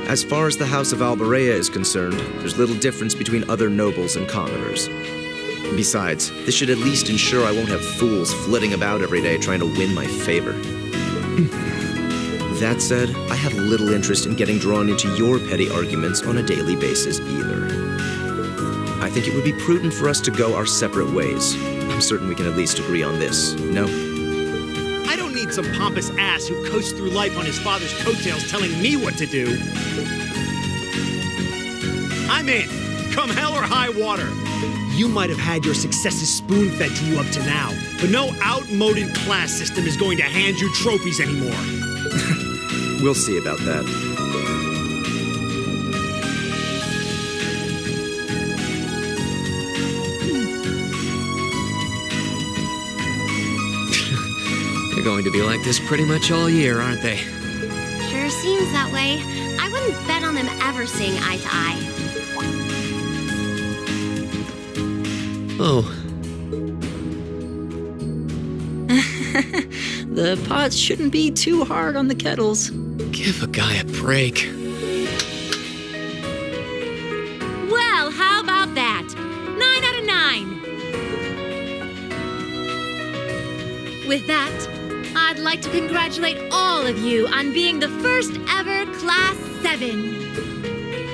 As far as the House of Alberea is concerned, there's little difference between other nobles and commoners. Besides, this should at least ensure I won't have fools flitting about every day trying to win my favor. That said, I have little interest in getting drawn into your petty arguments on a daily basis either. I think it would be prudent for us to go our separate ways. I'm certain we can at least agree on this, no? I don't need some pompous ass who coasts through life on his father's coattails telling me what to do. I'm in, come hell or high water. You might have had your successes spoon-fed to you up to now, but no outmoded class system is going to hand you trophies anymore. We'll see about that. They're going to be like this pretty much all year, aren't they? Sure seems that way. I wouldn't bet on them ever seeing eye to eye. Oh. The pots shouldn't be too hard on the kettles. Give a guy a break. Well, how about that? 9 out of 9. With that, I'd like to congratulate all of you on being the first ever Class 7.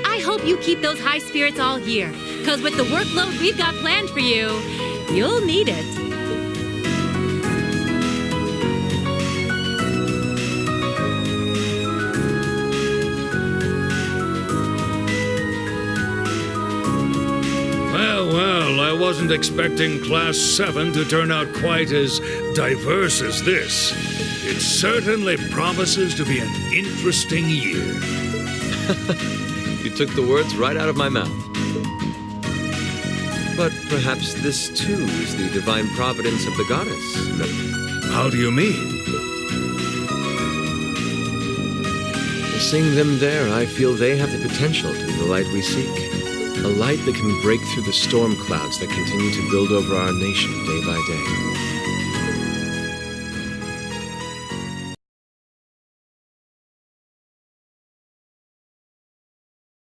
I hope you keep those high spirits all year, because with the workload we've got planned for you, you'll need it. Well, I wasn't expecting Class 7 to turn out quite as diverse as this. It certainly promises to be an interesting year. You took the words right out of my mouth. But perhaps this, too, is the divine providence of the goddess. How do you mean? Seeing them there, I feel they have the potential to be the light we seek. A light that can break through the storm clouds that continue to build over our nation day by day.